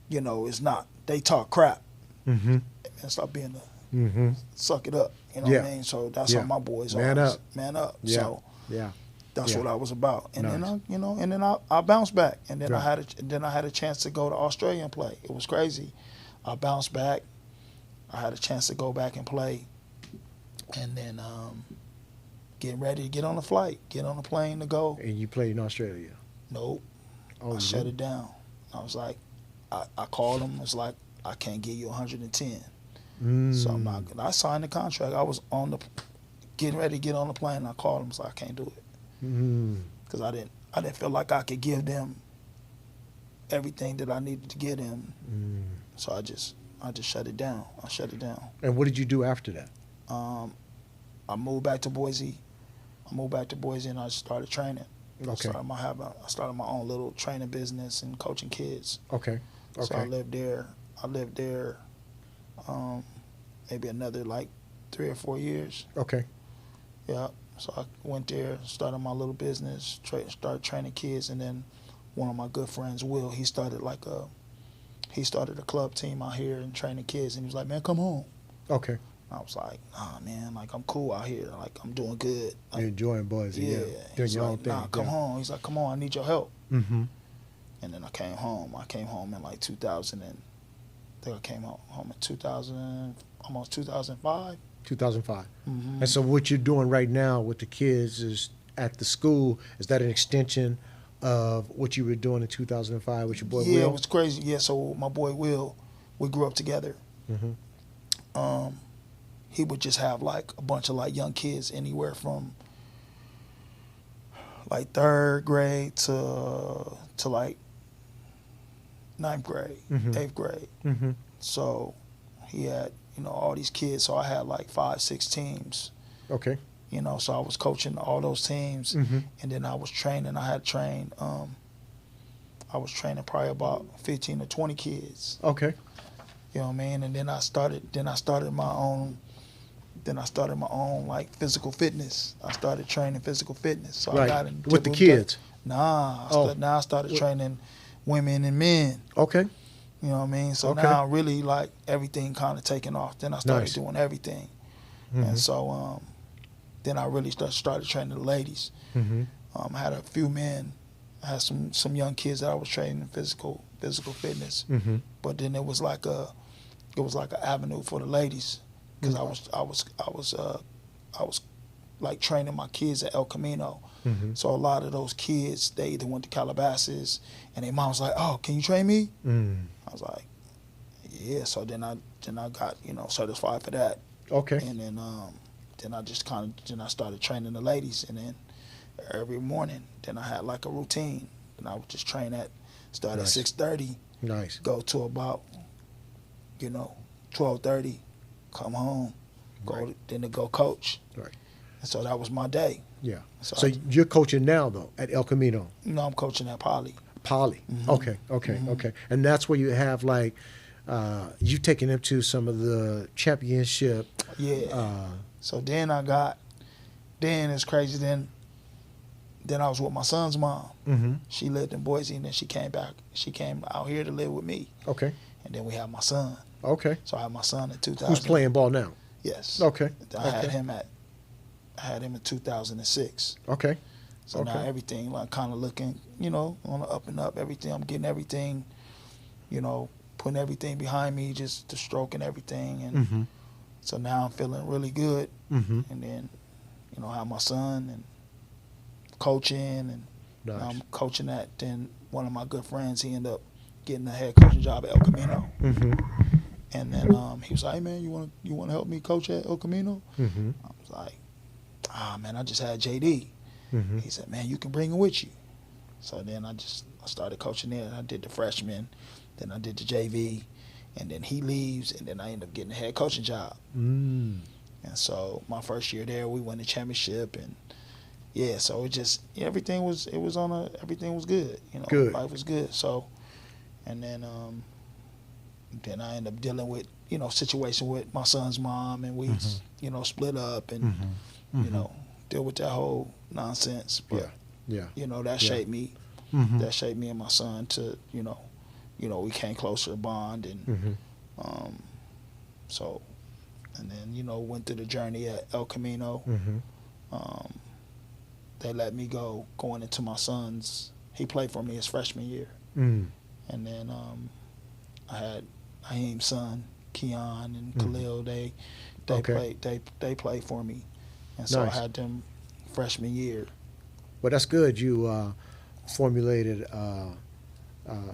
you know, it's not. They talk crap. Mm-hmm. And stop being a Mm-hmm. suck it up. You know what I mean? So that's how my boys Man are. up. Man up. Yeah. So Yeah. that's what I was about. And Nice. then I bounced back. And then Right. I had a chance to go to Australia and play. It was crazy. I bounced back. I had a chance to go back and play. And then getting ready to get on the flight, get on the plane to go. And you played in Australia? Nope. Oh, I shut it down. I was like, I called them. It's like, I can't give you 110. So I'm not. I signed the contract. I was getting ready to get on the plane. And I called them. So I can't do it because I didn't feel like I could give them everything that I needed to give them. So I just shut it down. I shut it down. And what did you do after that? I moved back to Boise. And I started training. Okay. I started my own little training business and coaching kids. Okay. So I lived there. Maybe another like 3 or 4 years. Okay. Yeah. So I went there, started my little business, started training kids, and then one of my good friends, Will, he started a club team out here and training kids, and he was like, "Man, come home." Okay. I was like, "Nah, man, like I'm cool out here, like I'm doing good." Like, You're enjoying Boise. yeah. Doing He's your like, own thing. "Nah, come home." He's like, "Come on, I need your help." Mm-hmm. And then I came home. I came home in like 2000 and I think I came home in 2000, almost 2005. 2005. Mm-hmm. And so what you're doing right now with the kids is at the school, is that an extension of what you were doing in 2005 with your boy Will? Yeah, it was crazy. Yeah, so my boy Will, we grew up together. Mm-hmm. He would just have like a bunch of like young kids anywhere from like 3rd grade to like 9th grade, 8th grade. Mm-hmm. So he had, all these kids. So I had like 5, 6 teams. Okay. So I was coaching all those teams, Mm-hmm. and then I was training. I was training probably about 15 to 20 kids. Okay. You know what I mean? And then I started my own. Then I started my own like physical fitness. I started training physical fitness. So Right. I got into With the kids? Nah. Now I started What? training women and men. Okay. You know what I mean? So Okay. now really like everything kind of taking off. Then I started Nice. doing everything. Mm-hmm. And so then I really started training the ladies. Mm-hmm. I had a few men. I had some young kids that I was training in physical fitness. Mm-hmm. But then it was like an avenue for the ladies because I was like training my kids at El Camino. Mm-hmm. So a lot of those kids, they either went to Calabasas and their mom was like, "Oh, can you train me?" Mm. I was like, "Yeah." So then I got certified for that. Okay. And then I started training the ladies, and then every morning then I had like a routine, and I would just train start Nice. at 6:30, Nice. go to about 12:30, come home, Right. then to go coach. Right. And so that was my day. Yeah. So So you're coaching now, though, at El Camino? I'm coaching at Poly. Poly. Mhm. Okay. Mhm. And that's where you have like, you've taken them to some of the championship. Yeah. So then it's crazy. Then I was with my son's mom. Mm-hmm. She lived in Boise, and then she came back. She came out here to live with me. Okay. And then we had my son. Okay. So I had my son in 2000. Who's playing ball now? Yes. Okay. I had him in 2006. Okay. So now everything like kind of looking, on the up and up. Everything, I'm getting everything, putting everything behind me, just the stroke and everything. And Mm-hmm. so now I'm feeling really good. Mm-hmm. And then, I have my son and coaching, and Nice. now I'm coaching at. Then one of my good friends, he ended up getting the head coaching job at El Camino. Mm-hmm. And then he was like, "Hey man, you want to help me coach at El Camino?" Mm-hmm. I was like, man, I just had JD. Mm-hmm. He said, "Man, you can bring him with you." So then I started coaching there. I did the freshman, then I did the JV, and then he leaves, and then I end up getting a head coaching job. Mm. And so my first year there, we won the championship, and so it just everything was good. Good. Life was good. So, and then I ended up dealing with situation with my son's mom, and we split up, and Mm-hmm. deal with that whole nonsense. But Yeah. That Yeah. shaped me. Mm-hmm. That shaped me and my son to, we came closer to bond, and Mm-hmm. um, so, and then went through the journey at El Camino. Mm-hmm. Um, they let me go going into my son's. He played for me his freshman year, Mm-hmm. and then I had Haim's son, Keon and Mhm. Khalil. They Okay. played for me, and so Nice. I had them freshman year. Well, that's good. You formulated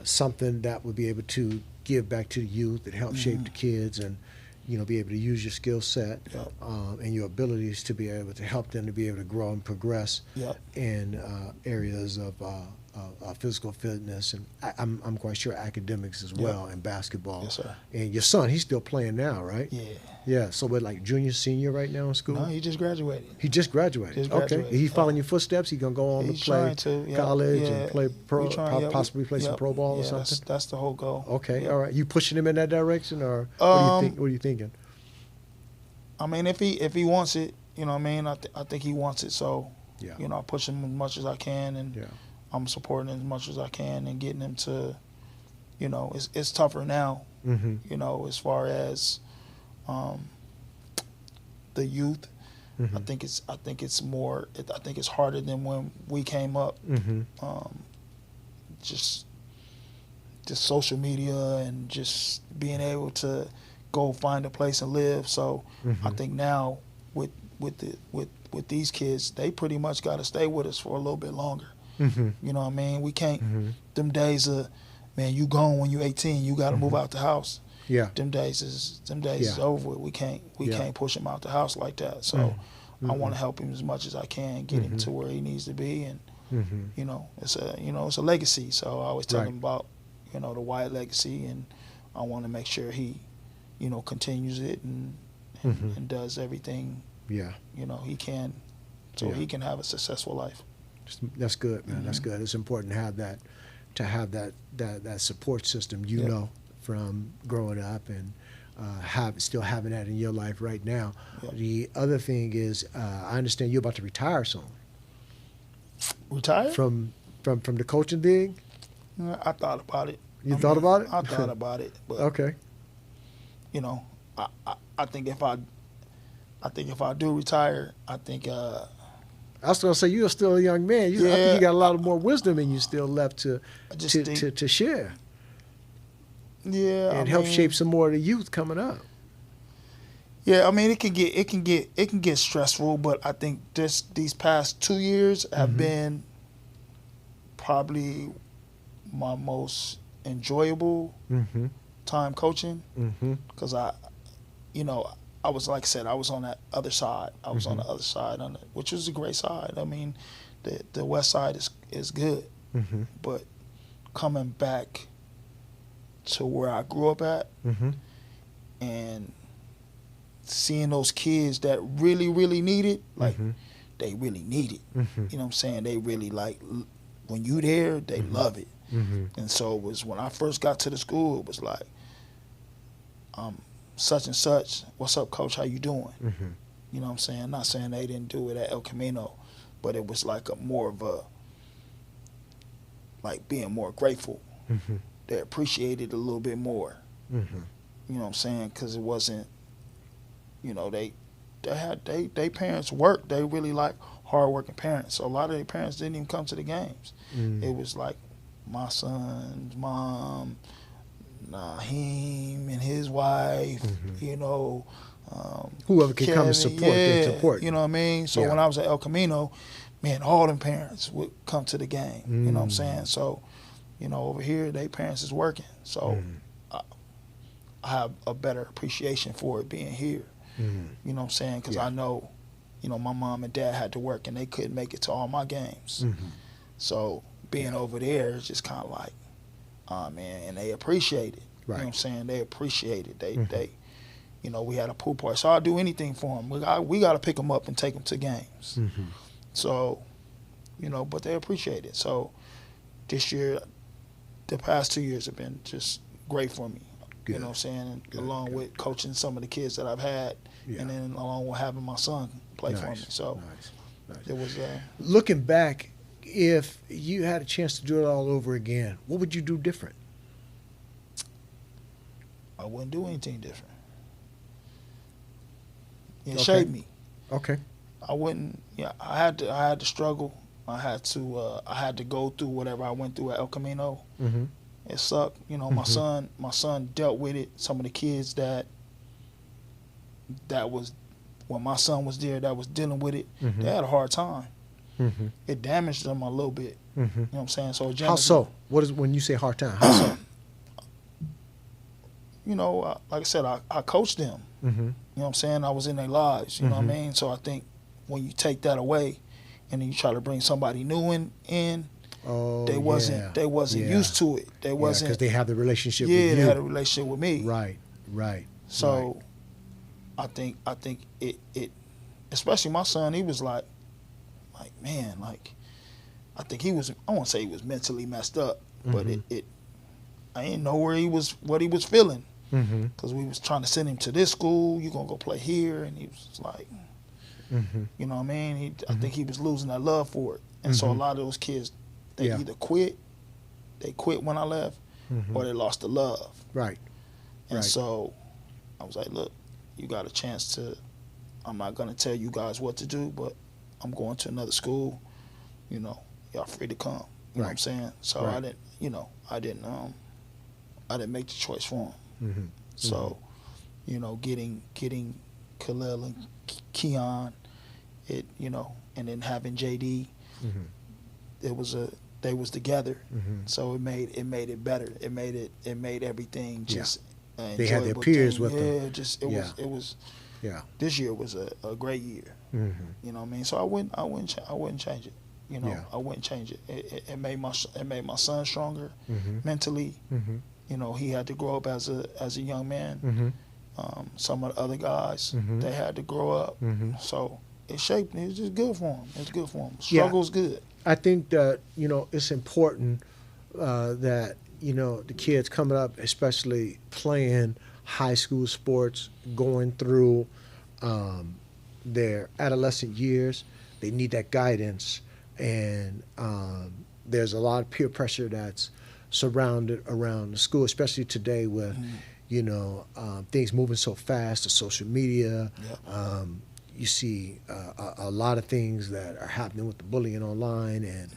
something that would be able to give back to the youth and help shape Mhm. the kids, and be able to use your skill set Yep. and your abilities to be able to help them to be able to grow and progress Yep. in areas of physical fitness, and I'm quite sure academics as Yep. well, and basketball. Yes, sir. And your son, he's still playing now, right? Yeah. Yeah. So, we're like junior, senior right now in school. No, he just graduated. He just graduated. Just Okay. graduated, He following yeah. your footsteps? He gonna go on He's to play trying to, yeah, college yeah. and play pro, We trying, yeah, possibly play some yep, pro ball or yeah, something? That's the whole goal. Okay. Yep. All right. You pushing him in that direction, or what do you think? What are you thinking? I mean, if he wants it, I think he wants it. So, Yeah. I push him as much as I can, and Yeah. I'm supporting him as much as I can, and getting him to, it's tougher now, Mm-hmm. as far as the youth. Mm-hmm. I think it's more. I think it's harder than when we came up. Mm-hmm. Just social media and just being able to go find a place and live. So Mm-hmm. I think now with these kids, they pretty much got to stay with us for a little bit longer. Mm-hmm. You know what I mean? We can't. Mm-hmm. Them days of, man, you gone when you 18, you got to move out the house. Yeah. Them days is Yeah. over with. We can't Yeah. push him out the house like that. So Mm-hmm. I want to help him as much as I can, get him Mhm. to where he needs to be, and Mm-hmm. it's a legacy. So I always tell Right. him about the Wyatt legacy, and I want to make sure he continues it and Mhm. and does everything Yeah. he can, so Yeah. he can have a successful life. That's good, man. That's Mhm. good. It's important to have that support system. Yeah. From growing up, and still having that in your life right now. Yeah. The other thing is, I understand you're about to retire soon Retired? from the coaching thing. I thought about it. You thought about it? I thought about it, but Okay. I think if I do retire, I think I was gonna say you're still a young man. I think Yeah. you got a lot of more wisdom in you still left to I just to, think to, to share yeah, and I help mean, shape some more of the youth coming up. Yeah, I mean it can get stressful, but I think these past 2 years have Mhm. been probably my most enjoyable Mm-hmm. time coaching, Mm-hmm. because I was, like I said, I was on that other side. I was on Mhm. the other side, which is a great side. I mean, the west side is good, Mm-hmm. but coming back to where I grew up at Mm-hmm. and seeing those kids that really, really need it, like Mm-hmm. they really need it. Mm-hmm. You know what I'm saying? They really when you there, they Mhm. love it. Mm-hmm. And so it was when I first got to the school, it was like, such and such, what's up, coach? How you doing? Mm-hmm. You know what I'm saying? Not saying they didn't do it at El Camino, but it was like more of a, like being more grateful. Mm-hmm. They appreciated it a little bit more. Mm-hmm. You know what I'm saying? Because it wasn't, they parents worked. They really like hardworking parents. So a lot of their parents didn't even come to the games. Mm-hmm. It was like my son's mom, Naheem and his wife, Mhm. Whoever can come and support, they support. You know what I mean? So Yeah. when I was at El Camino, man, all them parents would come to the game. You know what I'm Mm. saying? So, over here, they parents is working. So Mhm. I have a better appreciation for it being here. Mhm. You know what I'm saying? Because Yeah. I know, my mom and dad had to work and they couldn't make it to all my games. Mhm. So being over there is just kind of like, man, and they appreciate it. You know Right. what I'm saying? They appreciate it. They, Mhm. we had a pool party, so I'll do anything for them. We got to pick them up and take them to games. Mhm. So, but they appreciate it. So this year, the past 2 years have been just great for me. Good. You know what I'm saying? And Good, along good. with coaching some of the kids that I've had, Yeah. and then along with having my son play for me. Nice. So Nice. it was, Looking back if you had a chance to do it all over again, what would you do different? I wouldn't do anything different. It Okay. shaped me. Okay. I wouldn't. Yeah, I had to struggle. I had to go through whatever I went through at El Camino. Mm-hmm. It sucked. You know, my son dealt with it. Some of the kids that was when my son was there that was dealing with it, Mm-hmm. they had a hard time. Mm-hmm. It damaged them a little bit. Mm-hmm. You know what I'm saying? So How so? What is when you say hard time? How so? You know, like I said, I coached them. Mm-hmm. You know what I'm saying? I was in their lives. You know what I Mhm. mean? So I think when you take that away, and then you try to bring somebody new in, Oh, they wasn't yeah. used to it. They wasn't. because they have the relationship Yeah, with you. they had a relationship with me. Right. Right. So I think it especially my son, he was like man, like I think he was, I won't say he was mentally messed up, but Mhm. I didn't know what he was feeling, Mm-hmm. because we was trying to send him to this school, you gonna go play here, and he was like, Mm-hmm. you know what I mean? I think he was losing that love for it. And so a Mhm. lot of those kids, they Yeah. either quit when I left, Mm-hmm. or they lost the love. Right. And Right. so I was like, look, you got a chance to, I'm not going to tell you guys what to do, but I'm going to another school. You know, y'all free to come. You know what I'm Right. saying? So Right. I didn't make the choice for him. Mm-hmm. So, you know, getting Khalil and Keon, and then having JD, Mm-hmm. they was together. Mm-hmm. So it made it better. It made everything just They had their enjoyable peers thing. with them. Yeah, it was. Yeah. This year was a great year. Mm-hmm. You know what I mean? So I wouldn't change it. You know, Yeah. I wouldn't change it. It made my son stronger Mm-hmm. mentally. Mm-hmm. You know, he had to grow up as a young man. Mm-hmm. Some of the other guys, Mhm. they had to grow up. Mm-hmm. So it shaped me. It's just good for him. It's good for him. Yeah. Struggle's good. I think that, it's important that, the kids coming up, especially playing high school sports, going through their adolescent years, they need that guidance. And there's a lot of peer pressure that's surrounded around the school, especially today with, things moving so fast, the social media. Yep. You see a lot of things that are happening with the bullying online, and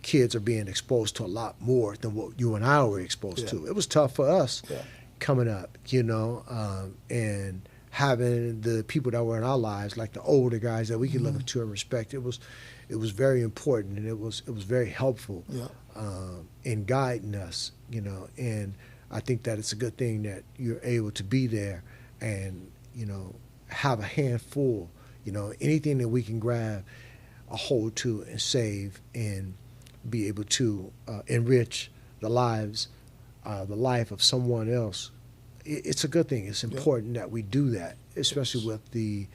kids are being exposed to a lot more than what you and I were exposed to. It was tough for us coming up, and having the people that were in our lives, like the older guys that we could look up to and respect. It was very important, and it was very helpful in guiding us, and I think that it's a good thing that you're able to be there and have a handful, anything that we can grab a hold to and save and be able to enrich the life of someone else. It's a good thing. It's important that we do that, especially with the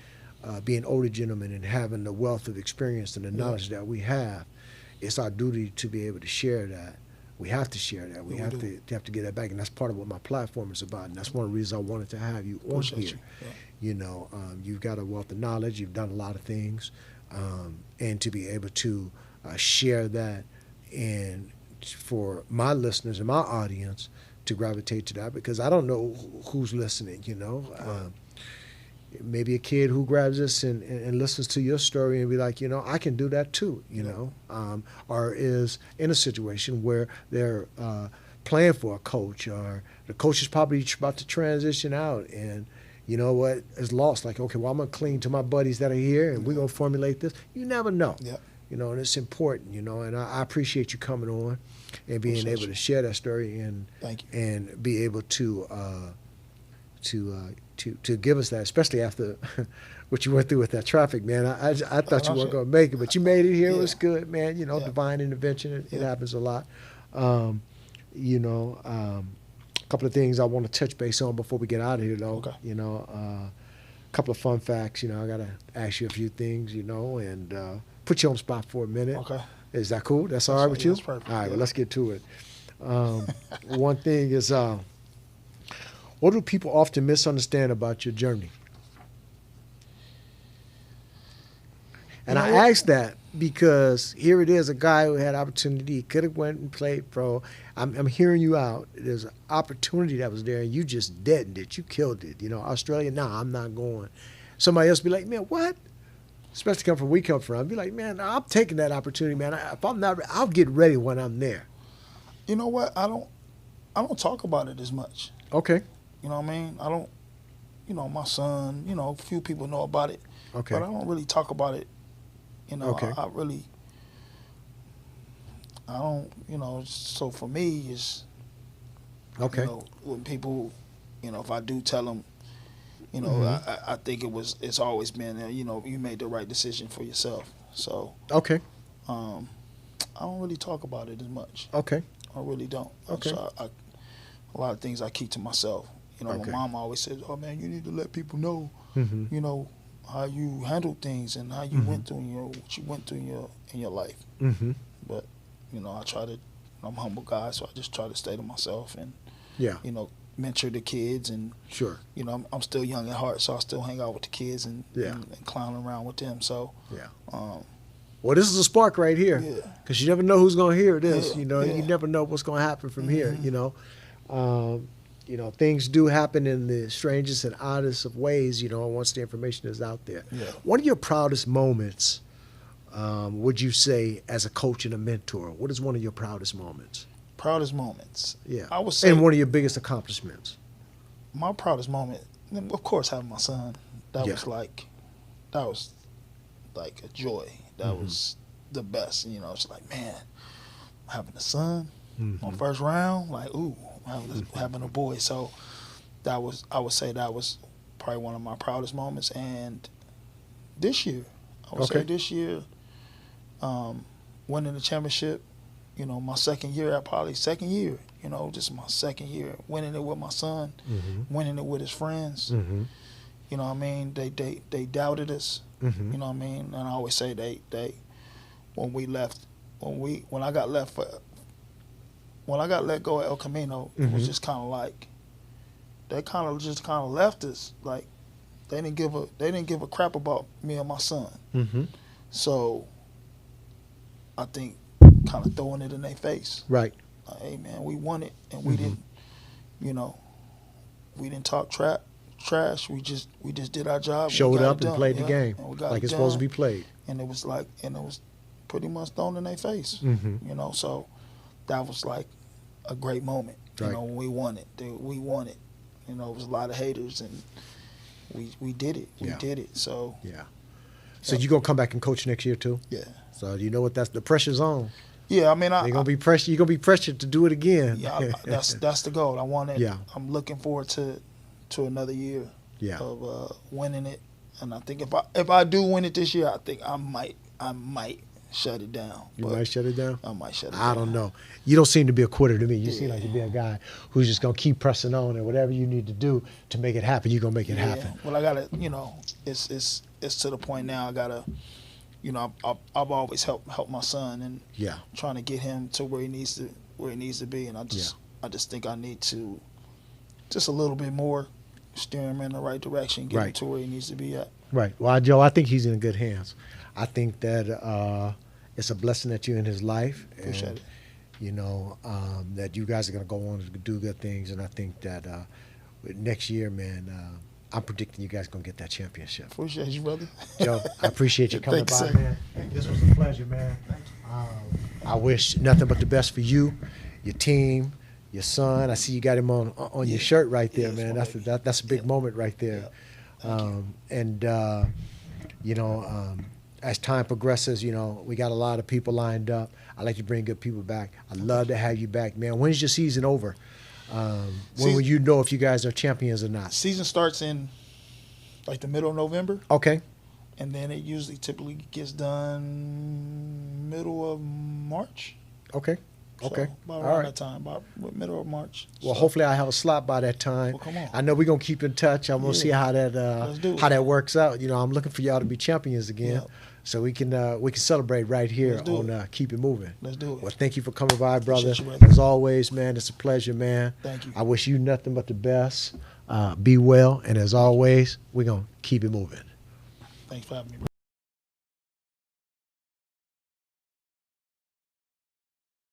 being older gentlemen and having the wealth of experience and the knowledge that we have. It's our duty to be able to share that. We have to share that. We have to get that back, and that's part of what my platform is about. And that's one of the reasons I wanted to have you on here. You've got a wealth of knowledge. You've done a lot of things, and to be able to share that, and for my listeners and my audience to gravitate to that, because I don't know who's listening. Maybe a kid who grabs this and listens to your story and be like, I can do that too, or is in a situation where they're playing for a coach, or the coach is probably about to transition out, and is lost. Like, okay, well, I'm going to cling to my buddies that are here, and we're going to formulate this. You never know. Yeah. And it's important, and I appreciate you coming on and being able to share that story and Thank you. and be able to give us that, especially after what you went through with that traffic, man. I thought you weren't going to make it, but you made it here. It was good, man. Divine intervention. It happens a lot. A couple of things I want to touch base on before we get out of here, though. Okay. A couple of fun facts. I got to ask you a few things, and put you on the spot for a minute. Okay. Is that cool? That's all right with you? That's perfect. All right, well, let's get to it. One thing is, what do people often misunderstand about your journey? And I ask that because here it is, a guy who had opportunity, could have went and played pro. I'm hearing you out. There's an opportunity that was there, and you just deadened it. You killed it. You know, Australia, nah, I'm not going. Somebody else be like, man, what? Especially come from where we come from. I'd be like, man, I'm taking that opportunity, man. If I'm not, I'll get ready when I'm there. You know what? I don't talk about it as much. Okay. You know what I mean? I don't. You know, my son. You know, a few people know about it. Okay. But I don't really talk about it. You know, Okay. I don't. You know, so for me, it's. Okay. You know, when people, you know, if I do tell them, you know, Mm-hmm. I think it's always been, you know, you made the right decision for yourself. So. Okay. I don't really talk about it as much. Okay. I really don't. Okay. So a lot of things I keep to myself. You know, Okay. my mom always says, "Oh man, you need to let people know, Mm-hmm. you know, how you handle things and how you Mhm. went through what you went through in your life." Mm-hmm. But you know, I'm a humble guy, so I just try to stay to myself and Yeah. you know, mentor the kids and Sure. you know, I'm still young at heart, so I still hang out with the kids and Yeah. and clown around with them. So Yeah. um, Well, this is a spark right here, yeah, because you never know who's going to hear this. Yeah, You know, yeah. you never know what's going to happen from here. Mhm. You know, things do happen in the strangest and oddest of ways. You know, once the information is out there. Yeah. One of your proudest moments, would you say, as a coach and a mentor? What is one of your proudest moments? Proudest moments. Yeah, I would say and one of your biggest accomplishments. my proudest moment, of course, having my son. That Yeah. was like a joy. That Mhm. was the best. You know, it's like, man, having a son, Mhm. my first round, like, ooh, having a boy. So I would say that was probably one of my proudest moments. And this year, I would say Okay. this year, winning the championship, you know, my second year at Poly, you know, just my second year, winning it with my son, Mm-hmm. winning it with his friends. Mm-hmm. You know what I mean? They doubted us. Mm-hmm. You know what I mean? And I always say they when I got let go at El Camino, it was Mhm. just kind of like they kind of left us. Like they didn't give a crap about me and my son. Mm-hmm. So I think kind of throwing it in their face. Right. Like, hey man, we won it, and we Mhm. didn't, you know, we didn't talk trash. We just did our job. Showed got it up and done, played the yeah, game and we got like it it's supposed to done. be played. And it was pretty much thrown in their face. Mm-hmm. You know, so that was like a great moment. You Right. know, when we won it. We won it. You know, it was a lot of haters, and we did it. We Yeah. did it. So Yeah. So you gonna come back and coach next year too? yeah, So you know what? That's the pressure's on. yeah. I mean, You're gonna be pressure. You're gonna be pressured to do it again. that's the goal. I want it. Yeah. I'm looking forward to another year Yeah. of winning it. And I think if I do win it this year, I think I might shut it down. You But might shut it down. I might shut it down. I don't know. You don't seem to be a quitter to me. You seem Yeah. like you be a guy who's just gonna keep pressing on, and whatever you need to do to make it happen, you're gonna make it happen. Well, I gotta, you know, it's to the point now. I gotta, you know, I've always helped my son and Yeah. trying to get him to where he needs to be, and I just think I need to just a little bit more steer him in the right direction, get him Right. to where he needs to be at. Right. Well, Joe, I think he's in good hands. I think that it's a blessing that you're in his life. Appreciate and, it. You know, that you guys are going to go on to do good things. And I think that next year, man, I'm predicting you guys going to get that championship. Appreciate you, brother. Joe, I appreciate you coming Thanks, by, sir. man. This was a pleasure, man. I wish nothing but the best for you, your team, your son. I see you got him on your shirt right there, Yeah, man. it's my baby. That's a big Yeah. moment right there. Thank you. And you know, as time progresses, you know, we got a lot of people lined up. I like to bring good people back. I'd love to have you back, man. When's your season over? When will you know if you guys are champions or not? Season starts in like the middle of November, Okay. and then it typically gets done middle of March. Okay. So Okay. about All around right. that time, about middle of March. Well, So, hopefully I have a slot by that time. Well, come on. I know we're gonna keep in touch. I'm gonna Yeah. see how that Let's do it. how that works out. You know, I'm looking for y'all to be champions again, Yep. so we can celebrate right here Let's do on it. Keep It Moving. Let's do it. Well, thank you for coming by, brother. Appreciate you, brother. As always, man, it's a pleasure, man. Thank you. I wish you nothing but the best. Be well, and as always, we're gonna keep it moving. Thanks for having me, bro.